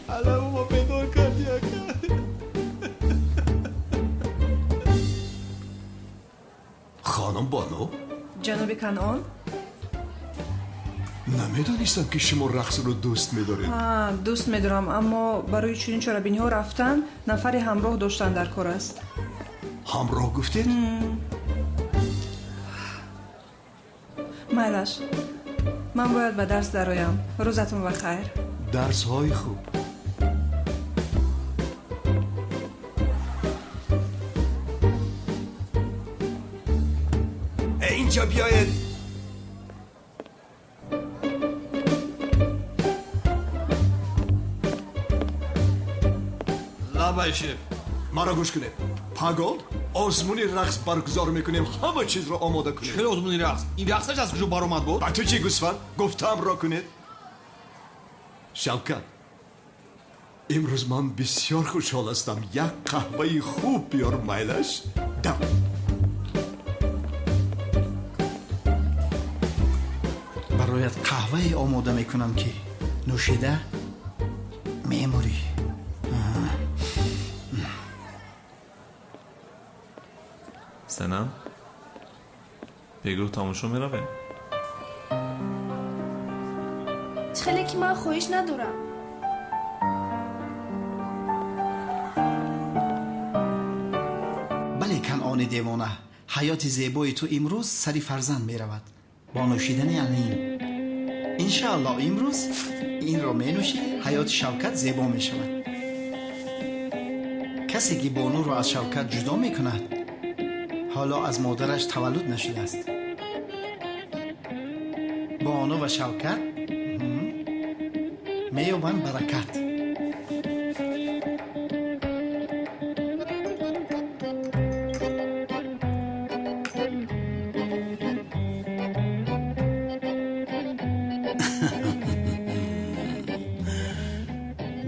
علامو ما پیدا کردی اکا. خانم بانو؟ جناب کنعان؟ نمیدانستم که شما رقص رو دوست میدارید. دوست میدارم، اما برای چنین چرابینی ها رفتن نفری همراه داشتن در کار است. همراه گفتید؟ مایلش من باید به درس درایم. روزتون بخیر. درس های خوب. اینجا بیاید. لابایشی مرا گوش کنید. پگاه آزمونی رقص برگزار میکنیم. همه چیز رو آماده کنید. چرا آزمونی رقص؟ این رقصش از کجا بر اومد بود؟ با تو چی گوسفند؟ گفتم را کنید. شوکت، امروز من بسیار خوشحال هستم. یک قهوه خوب بیار مایلش. دم برایت قهوه آماده میکنم که نوشیده میموری. سنم بگو تماشا میروه. خیلی که من خواهش ندارم. بله کنعان دیوانه، حیات زیبای تو امروز سری فرزند میرود. با نوشیدن یعنی انشاءالله امروز این را می نوشی حیات شوکت زیبا می شود. کسی که بانو را از شوکت جدا می کند حالا از مادرش تولد نشده است. بانو و شوکت می یابند برکت.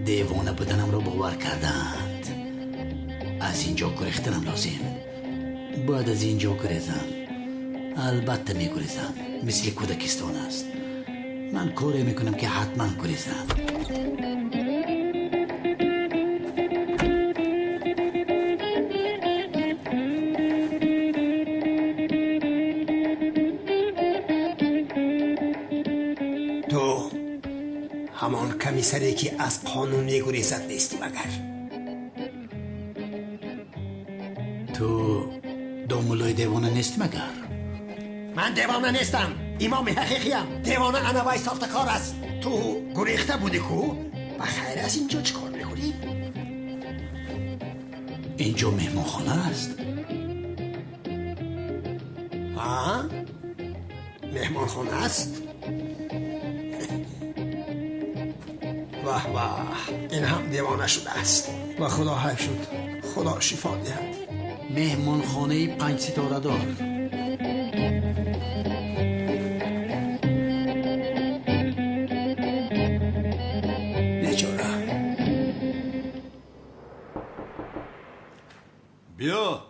دیوانه بودنم رو باور کردند. از اینجا گریختنم لازم. باید از اینجا گریزم. البته می گریزم. مثل کودکستان است. من کاری میکنم که حتما گریزم. تو همان کمیسری که از قانون میگریزد نیستی مگر؟ تو دامولای دیوانه نیست مگر؟ من دیوانه نیستم، امام حقیقیم. دیوانه انوای ساختکار است. تو گریخته بودی کو؟ بخیر از اینجا چه کار میکنی؟ اینجا مهمانخانه است. ها؟ مهمانخانه است؟ واه واه، این هم دیوانه شده است. و خدا حیف شد. خدا شفا دهد. مهمانخانه 5 ستاره دار. بیا.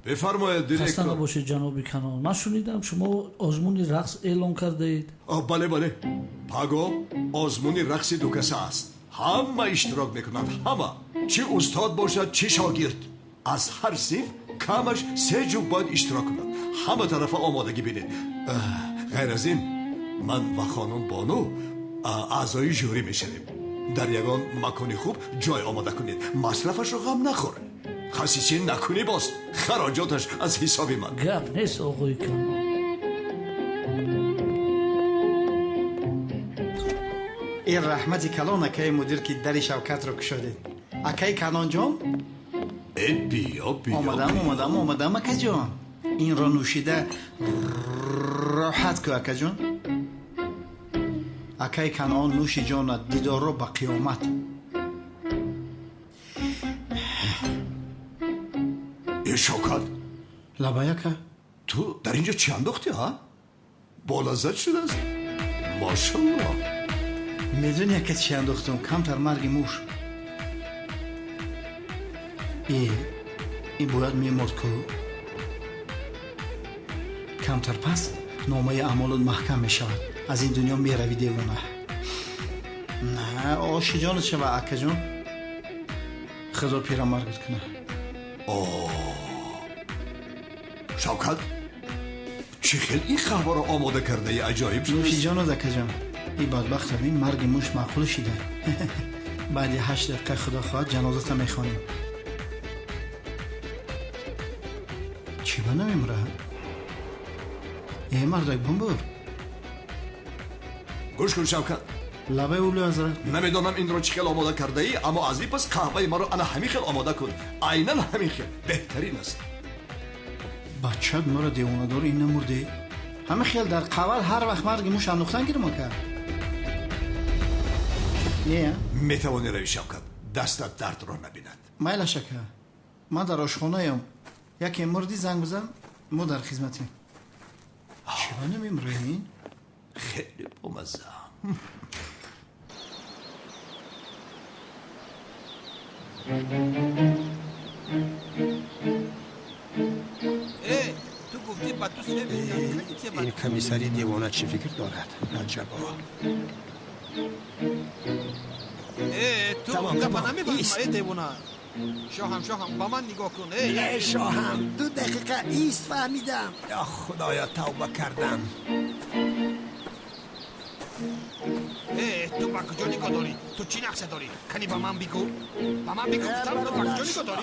بفرمایید خسته دیرکتور. نباشید جناب کنعان. من شنیدم شما آزمون رقص اعلام کرده اید. بله بله. پگاه آزمون رقص دو کسه است. همه اشتراک میکنند. همه، چه استاد باشد چه شاگرد. از هر صنف کمش 3 جو باید اشتراک کنند. همه طرف آمادگی بینید. غیر از این من و خانم بانو اعضای جوری میشنیم. در یگان مکانی خوب جای آماده کنید. مصرفش رو غم نخور. خصیصی نکنی باز خراجاتش از حسابی من. گپ نیست آقای کنان. این رحمتی کلان اکای مدیر که در شوکت رو کشادید. اکای کنان جان؟ بیا آمدم اکا جان. این را نوشیده راحت که اکا جان. اکای کنان نوشی جان دیدار رو با قیامت. ای شوکت لبایه که تو در اینجا چی انداختی ها؟ بالازد شده است ماشالله. میدونی که چی انداختم؟ کمتر مرگ موش. این باید میمرد که کمتر پس نامه اعمال محکم میشود. از این دنیا میروی دیوانه. نه آشی جان چه و اکا جان خدا پیرا مرگت کنه. شوکت چی خیلی این خبر رو آماده کرده ای عجایب شد. نوشی جان دکا جان این بدبخت بین مرگ موش معقول شده. بعد 8 دقیقه خدا خواهد جنازت میخوانیم. چی با نمیمره؟ یه مردک بمبور گوش کن شوکت. لبه اولو حضرت نمیدونم این رو چی خیلی آماده کرده ای اما از این پس قهوه ما رو انا همین خیلی آماده کن. عیناً همین خیلی بهترین است. بچت ما رو دیوانه دار این نمورده. همه خیال در قبل هر وقت مرگ موش انداختن گیرم کرد. نه میتوانی روی شوکت دستت درد رو نبیند. مایل شکر من در آشخانه ایم. یکی مردی زنگ بزن ما در خدمتیم. چرا نمیمره این؟ خیلی بامزه. تو گفتی با تو این کمیسری دیوانه چی فکر دارد؟ عجبا. تو گفت نمیفهمی دیوانه. شاهم با من نگاه کن. نه شاهم 2 دقیقه ایست فهمیدم. یا خدایا توبه کردم. تو با کجا نگاه داری؟ تو چی نقشه داری؟ کنی با من بگو؟ با من بگو تو با کجا نگاه داری؟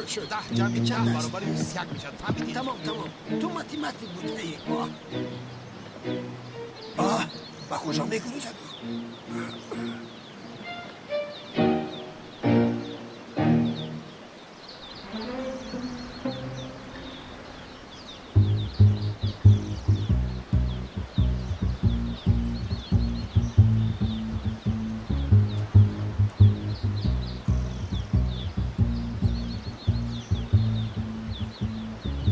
شد 10 جمعی 10 برابر 21 میشد. فهمیدی؟ تمام تو ماتماتیک بود. ای با کجا میکنی جدو؟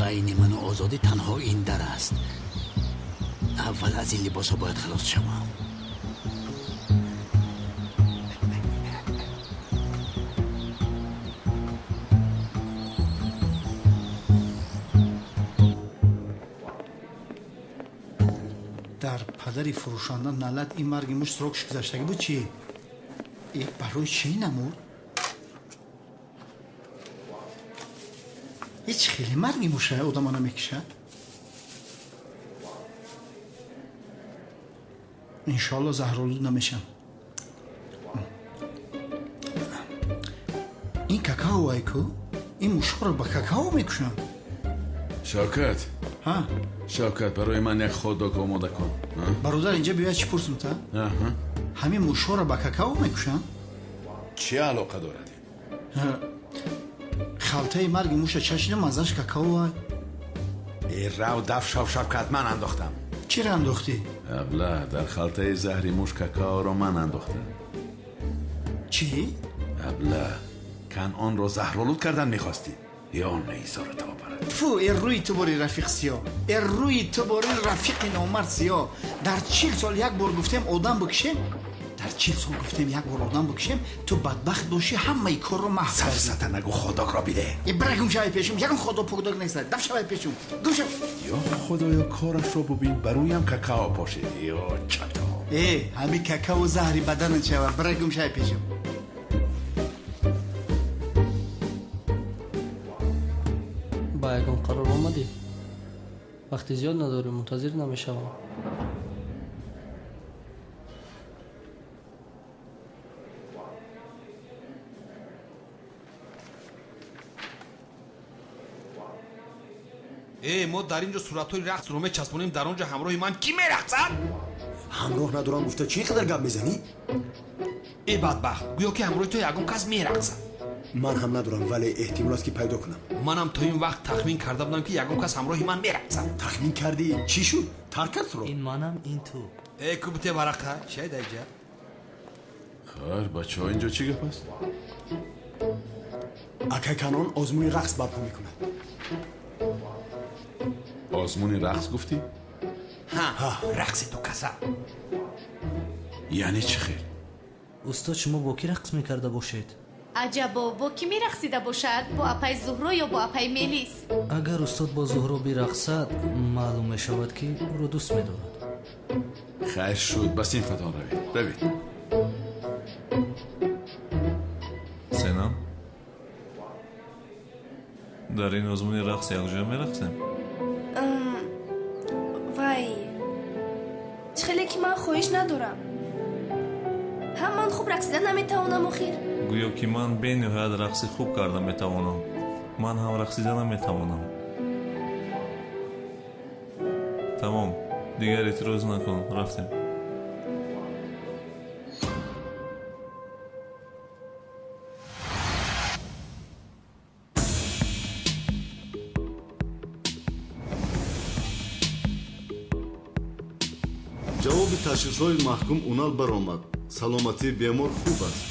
بین من و آزادی تنها این در است. اول از این لباس ها باید خلاص شوم. در پدری فروشاندن نلت این مرگ موش سرکش گذشتگی بود چی؟ این برای چی نمود؟ هیچ خیلی مرگی موشه آدم نمیکشه. انشالله زهرالود نمیشم. این کاکاو ایکو این موشه رو با کاکاو میکشم. شوکت ها شوکت برای من یک خودداگ آماده کن. برادر اینجا بیا چی پرسم تا؟ همین موشه رو با کاکاو میکشم؟ چی علاقه دارد؟ خلطه مرگ موشه چشیدم مزش کاکاو. ای رو دف شوکت من انداختم. چی رو انداختی؟ ابله در خلطه زهری موش کاکاو رو من انداختم. چی؟ ابله کنعان رو زهرالود کردن میخواستی یا نیزا رو تا برد. فو این روی تو باری رفیق سیاه. این روی تو باری رفیق نامرد سیاه. در 40 سال یک بار گفتم آدم بکشیم. در 40 سال گفتم یک بار آدم بکشیم تو بدبخت باشی همه ای کار رو محو کردی. سفسطه نگو خداگ را بیده. ای برای گم شوی پیشم. یکم خدا پوداگ نیست. دف شوی پیشم. گم شو. یا خدایا کارش رو ببین برویم کاکاو پاشید. یا چطور همین کاکاو زهری بدن چه برگم شای پیشم. با یکم قرار آمدی. وقتی زیاد نداری منتظر نمیشوم. ما در اینجا صورتای رقص رو میچسبونیم، در اونجا همراه من کی میرقصد؟ همراه ندارم گفته چی قدر گپ میزنی؟ ای بدبخت گویا که همراه تو یگان کس میرقصد. من هم ندارم ولی احتمال است که پیدا کنم. منم تا این وقت تخمین کرده بودم که یگان کس همراه من میرقصد. تخمین کردی؟ چی شد؟ ترک کرد رو؟ این منم این تو. ای کوبته ورقه شاید اینجا. خیر بچه ها اینجا چی گپ است؟ اکای کنان آزمون رقص برپا میکند. آزمون رقص گفتی؟ ها رقص تو کسا. یعنی چی خیر؟ استاد شما با کی رقص میکرده باشید؟ عجبا با کی میرقصیده باشد؟ با اپای زهرا یا با اپای ملیس؟ اگر استاد با زهرا برقصد معلوم میشود که او رو دوست میدارد. خیر شد بس این فتان روید ببین. سنم در این آزمون رقص یک جا میرقصیم؟ وای خیلی که من خواهش ندارم. هم من خوب رقصیدن نمیتوانم آخر. گویا که من به نهایت رقص خوب کردم میتوانم. من هم رقصیدن میتوانم. تمام دیگر اعتراض نکن رفتیم. ҷавоби ташхисҳои маҳкум унал баромад. саломатии бемор хуб аст.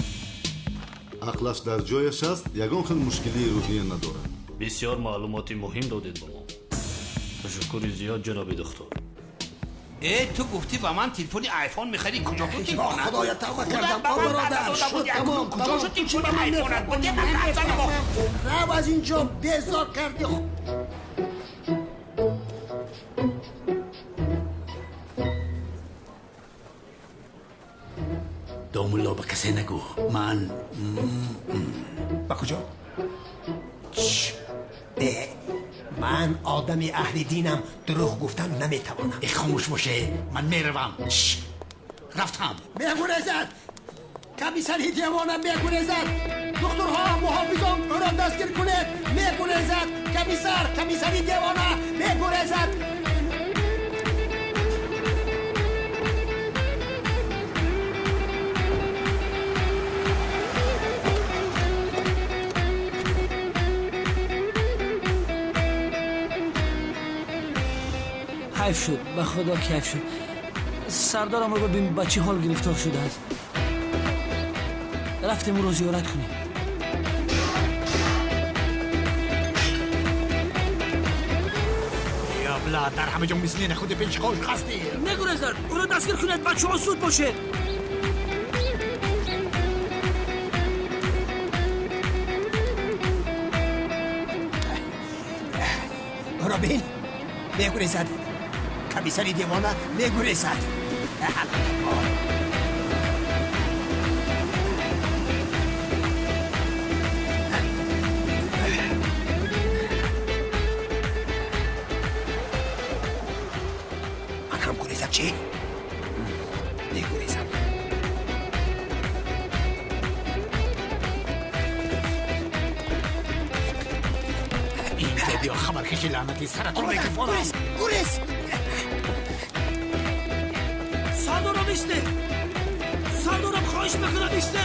ақлаш дар ҷояш аст, ягон хел мушкилии рӯҳия надорад. бисёр маълумоти муҳим додед ба мо. ташаккури зиёд ҷаноби духтор. تو گفتی با من تلفن آیفون می‌خری کجا بود تلفن؟ خدایا توبه کردم برادر شد کجا شد تلفن آیفون؟ بوده من قطعا رو از اینجا بیزار کردی. دامولا به کسی نگو. من با کجا؟ من آدمی اهل دینم، دروغ گفتن نمیتوانم. خاموش باشه من میروم. رفتم. میگوریزد کمیسری دیوانه میگوریزد. دکترها محافظان او را دستگیر کنید. میگوریزد کمیسری دیوانه میگوریزد. کیف شد به خدا کیف شد. سردارم رو ببین با چه حال گرفتار شده است. رفتیم او رو زیارت کنیم. یا بلا در همه جا مثل خود پیش خوش خستی. نگوریزد او رو دستگیر کنید بچه ها سود باشه. او را بین میگوریزد. کمیسری دیوانه میگوریزد. من هم گوریزد چی؟ میگوریزد. این تبیا خبر کشی لعنتی سرت رو میگفارم. گوریز سردارم ایسته. سردارم خواهش میکنم ایسته.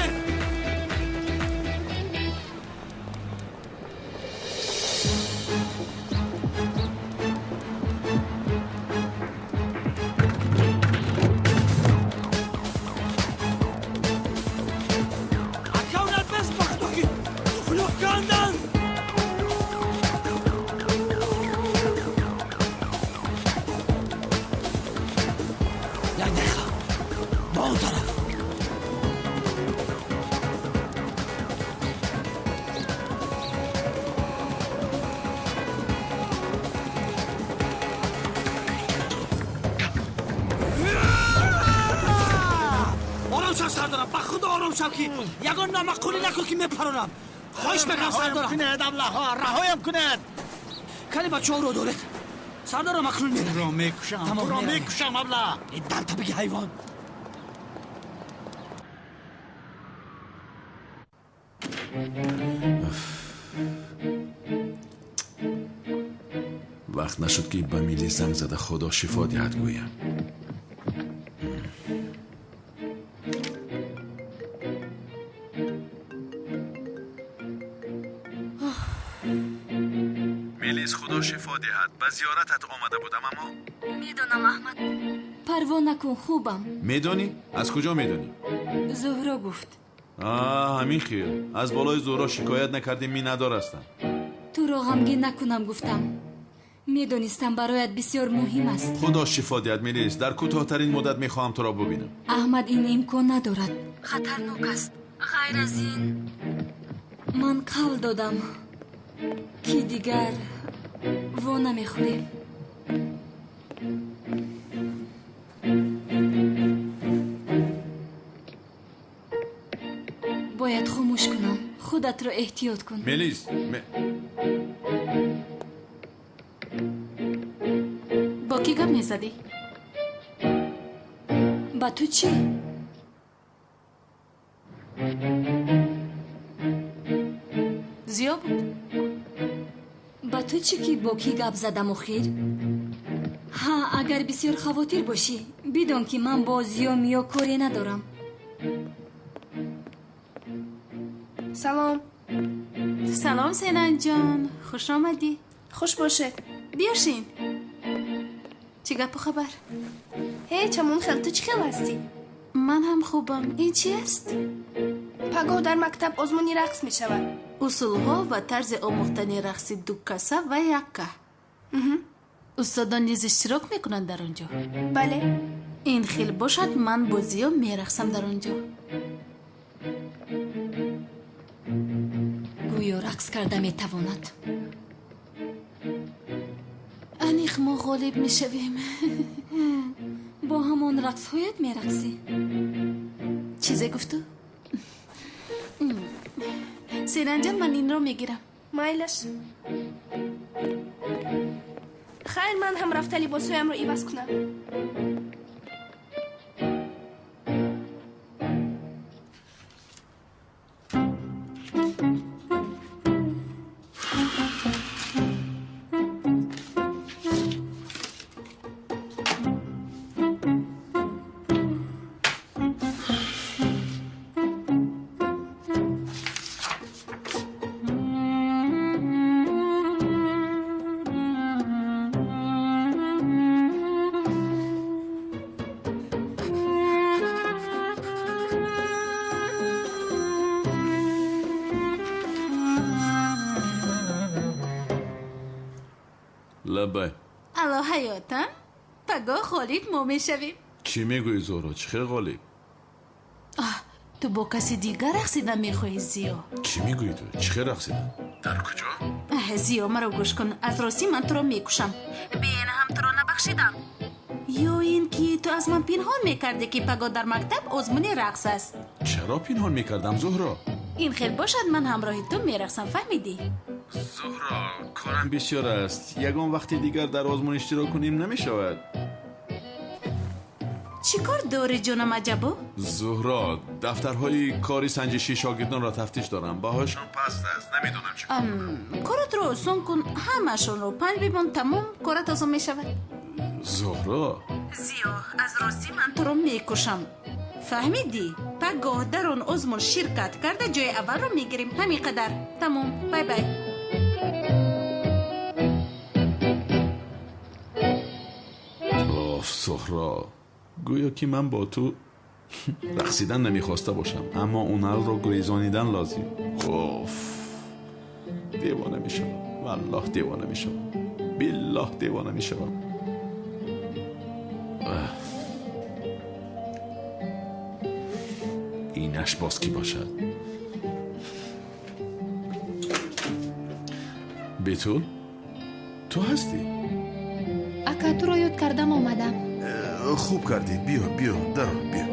اکاونت بس بخدو که فلوک کندن. یک دقیقه با اون طرف. با خدا آرام شو که یگان نامقولی نکن که میپرونم. خواهش میکنم سردارم. کنید ابله‌ها، رهایم کنید. کلی بچه ها رو دارد. سردارم مخلول میره. تو را میکشم ابله. در طبیقی حیوان. وقت نشد که به میلی زنگ زده خدا شفا دهد گویم. میلیز خدا شفا دهد. به زیارتت آمده بودم اما میدونم احمد. پروا نکن خوبم. میدونی؟ از کجا میدونی؟ زهرا گفت. همین خیر. از بالای زهرا شکایت نکردیم می ندارستم. تو را غمگین نکنم گفتم. میدونستم برایت بسیار مهم است. خدا شفا دهد میلیز. در کوتاه‌ترین مدت میخواهم تو را ببینم. احمد این امکان ندارد. خطرناک است. غیر از این من قول دادم که دیگر وا نمیخوریم. باید خاموش کنم. خودت را احتیاط کن. میلیز با کی گپ میزدی؟ با تو چی؟ زیاد بود. با تو چی که با کی گپ زدم اخیر؟ ها اگر بسیار خواطر باشی بدون که من با زیام یا کاری ندارم. سلام. سلام سینن جان، خوش آمدی. خوش باشه. بیاشین. چی گپ و خبر؟ هیچ همون خیلی. تو چی خیلی هستی؟ من هم خوبم. این چی است؟ پگاه در مکتب آزمونی رقص می شود. اصولها و طرز آموختن رقص دو کسه و یکه. استادان نیز اشتراک میکنند در آنجا. بله. این خیلی باشد من با زیا میرقصم در آنجا. گویا رقص کرده میتواند. انیخ ما غالب میشویم. با همان رقص هایت میرقصی. چیزی گفتو؟ سینن جان من این رو میگیرم. مایلش. خیر من هم رفته لباسایم رو عوض کنم. لبه الو حیاتم. پگاه خالید ما میشویم. چی میگوی زهرا؟ چه خیلی غالب. تو با کسی دیگر رقصیدن میخوایی زیا؟ چی میگوی تو؟ چه خیلی رقصیدن؟ در کجا؟ زیا مرا گوش کن. از راستی من تو را میکشم. بین هم تو را نبخشیدم. یا این که تو از من پنهان میکردی که پگاه در مکتب آزمونی رقص است. چرا پنهان میکردم زهرا؟ این خیلی باشد من همراه تو میرقصم. فهمیدی؟ زهرا کارم بسیار است. یگان وقتی دیگر در آزمون اشتراک کنیم نمیشود. چی کار داری جانم عجبو؟ زهرا دفترهای کاری سنجشی شاگردان را تفتیش دارم. باهاشون پست است. نمیدونم چه. کارت رو آسان کن. همشون رو 5 بیبان تمام کارت آسان میشود. زهرا زیا از راستی من تو رو میکشم. فهمیدی؟ پگاه در اون آزمون شرکت کرده جای اول رو میگیریم. همین قدر. تمام. بای بای. زهرا گویا که من با تو رقصیدن نمیخواسته باشم اما اونال رو گریزانیدن لازم. دیوانه میشم. والله دیوانه میشم. بالله دیوانه میشم. اینش باز کی باشد؟ بیتول تو هستی؟ اکا تو رو یاد کردم آمدم. خوب کردی. بیا در بیا.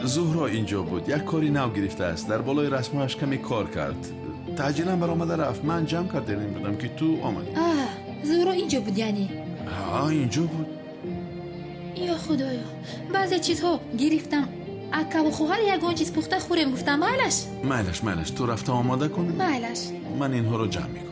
زهرا اینجا بود. یک کاری نو گرفته است. در بالای رسمهاش کمی کار کرد. تعجیلا برآمده رفت. من جمع کردم بودم که تو آمدی. زهرا اینجا بود یعنی؟ اینجا بود. یا خدایا بعضی چیزها گرفتم اکا و خوهر یگان چیز پخته خورم گفتم مایلش تو رفته آماده کن. من اینها رو جمع میکنم.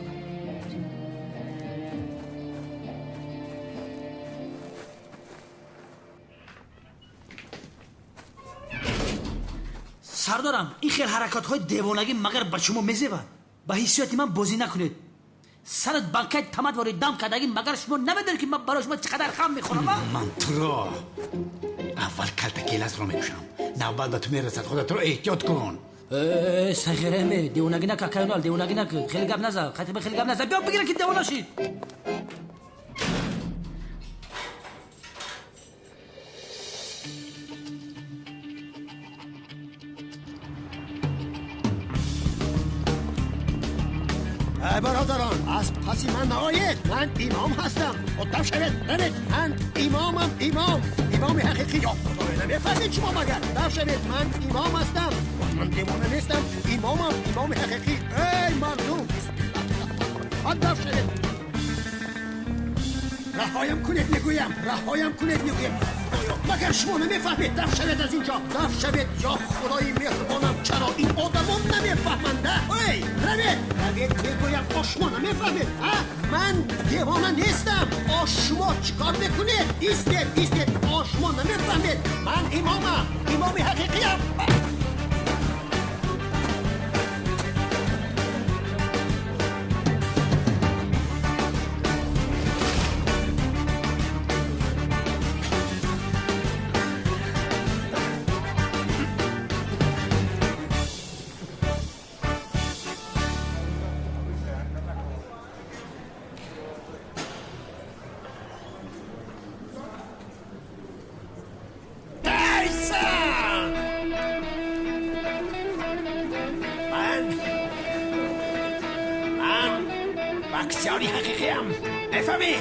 سردارم این خیلی حرکات های دیوانگی مگر به شما میزیبند. به حیثیت من بازی نکنید. سرت بانکت تمت وارد دم کردگی مگر شما نمیدونید که من برای شما چقدر خم میخورم. من تو را اول کلتکی لز رو میکشم، نوبت به تو میرسد. خودت رو احتیاط کن. سخیره می دیوانگی نکن کایونال، دیوانگی نکن. خیلی گپ نزن، خطیب خیلی گپ نزن. بیا بگیره که دیوانه شید. برادران از پسی من نآیید. من امام هستم. خودم شوید برید. من امام حقیقی. یا خدای نمیفهمید شما مگر. در شوید من امام هستم. من دیوانه نیستم. امام حقیقی. ای مردم خود شوید. رهایم کنید میگویم. مگر شما نمیفهمید. دف شوید از اینجا. دف شوید. یا خدای مهربانم چرا این آدمان نمیفهمند؟ ای روید میگویم. شما نمیفهمید. من دیوانه نیستم. شما چیکار میکنید؟ ایستید. شما نمیفهمید. من امام حقیقیم. بکسیاری حقیقیم. افهمی؟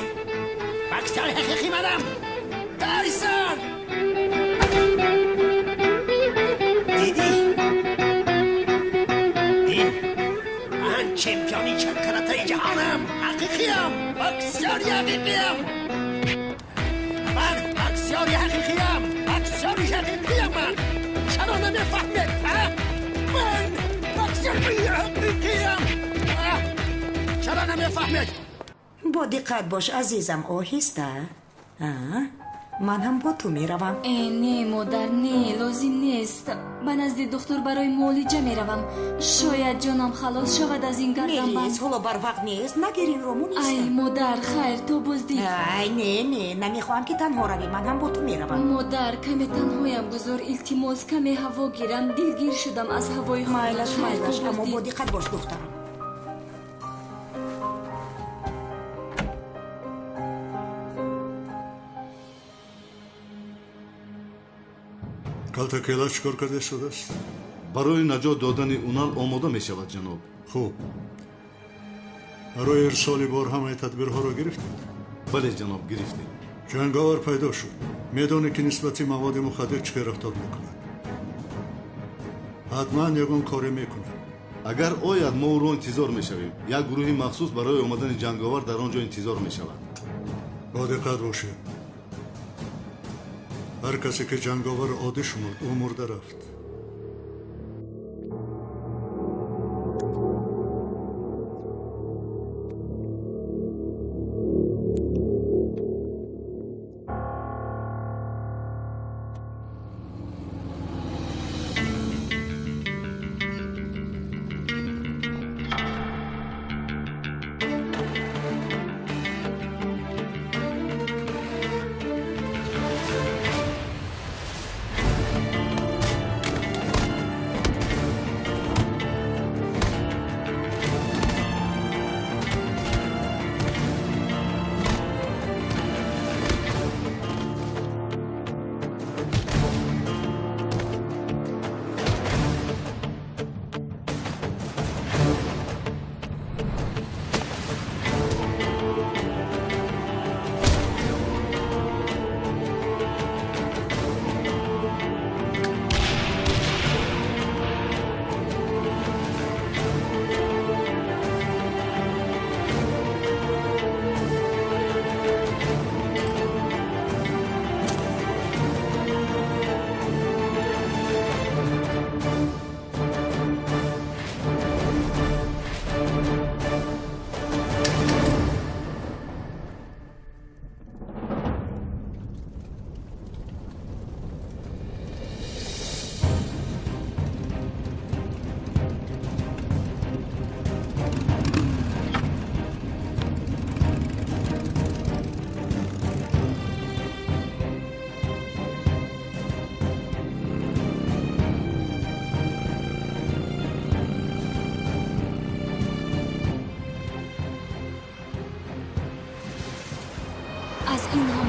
بکسیاری حقیقی منم. تایسون دیدی؟ من چمپیونی کراتای جهانم. حقیقیم. بکسیاری حقیقیم. من بکسیاری حقیقیم. من چرا نمیفهمید؟ من بکسیاری حقیقیم. چرا نمیفهمید؟ با دقت باش عزیزم. آهسته. من هم با تو میروم. نه مادر، نه لازم نیست. من از دکتر برای معالجه میروم. شاید جانم خلاص شود از این گردن بند. میلیس حالا بر وقت نیست. نگیرین رومو نیست. ای مادر خیر تو بازدید. نه نمیخوام که تنها روی. من هم با تو میروم. مادر کمی تنهایم گذار. التماس کمی هوا گیرم. دلگیر شدم از هوای خود. مایلش اما با دقت باش دخترم. کلتکیلا چکار کرده شده است؟ برای نجات دادن اونال آماده می شود جناب. خوب. برای ارسال بار همه تدبیرها را گرفتید؟ بله جناب گرفتید. جنگاور پیدا شد. میدونه که نسبتی مواد مخدر چه رفتار میکنه. حتما یگان کاری میکنه. اگر آید ما او را انتظار میشویم. یک گروه مخصوص برای آمدن جنگاور در آنجا انتظار میشود. با دقت باشید. هر کسی که جنگاور عادی شمرد او مرده رفت.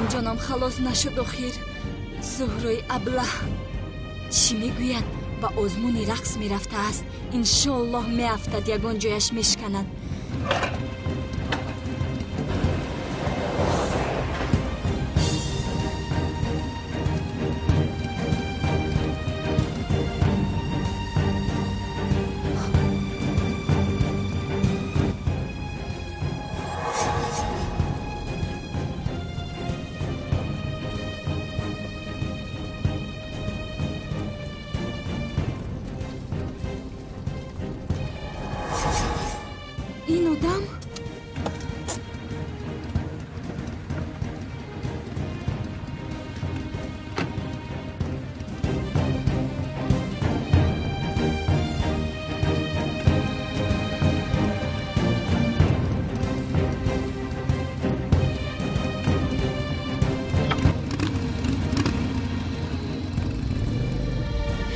جانم خلاص نشد آخر. زهرای ابله چی میگوید؟ با آزمونی رقص میرفته است. انشالله میافتد یگان جایش میشکند. این آدم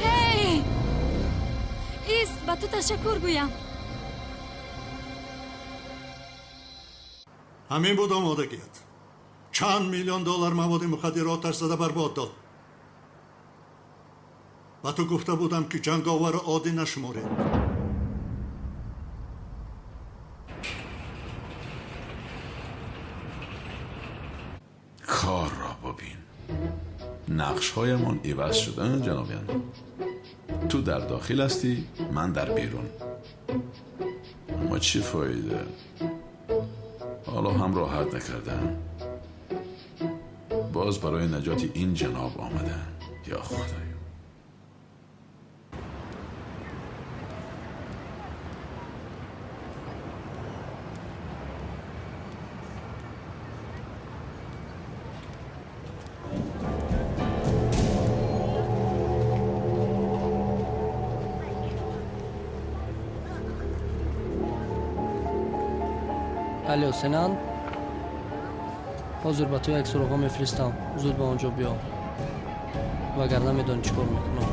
هی ایست با تو تشکر گویم. ҳамин буд омодагият. чанд миллион доллар маводи мухаддир оташ зада барбод дод. ба ту гуфта будам ки ҷанговарро оддӣ нашуморед. کار را ببین. نقش‌هایمان عوض شدن جنابیان. تو در داخل هستی، من در بیرون. اما چی فایده؟ حالا هم راحت نکردم. باز برای نجات این جناب آمدم. یا خدایا. الو سنان حاضر با تو یک سراغا میفرستم. زود به آنجا بیا وگرنه میدانی چیکار میکنم.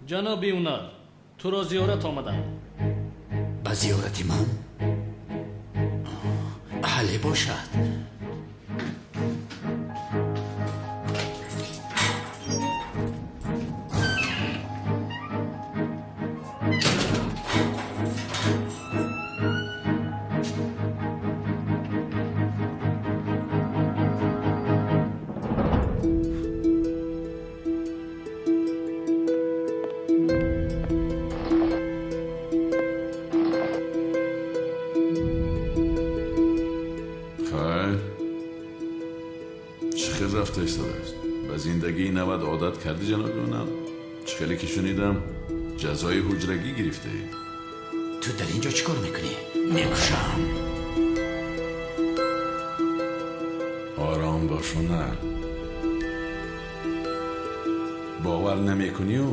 جنابی اونال تو را زیارت آمدم. با زیارتی من؟ حله باشد. رفته ایستاده است. به زندگی نود عادت کردی جناب اونم؟ چخیلی که شنیدم جزای حجرگی گرفته ای. تو در اینجا چیکار میکنی؟ میکشم. آرام باش نه. باور نمیکنی و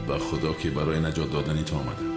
به خدا که برای نجات دادنی تو آمدم.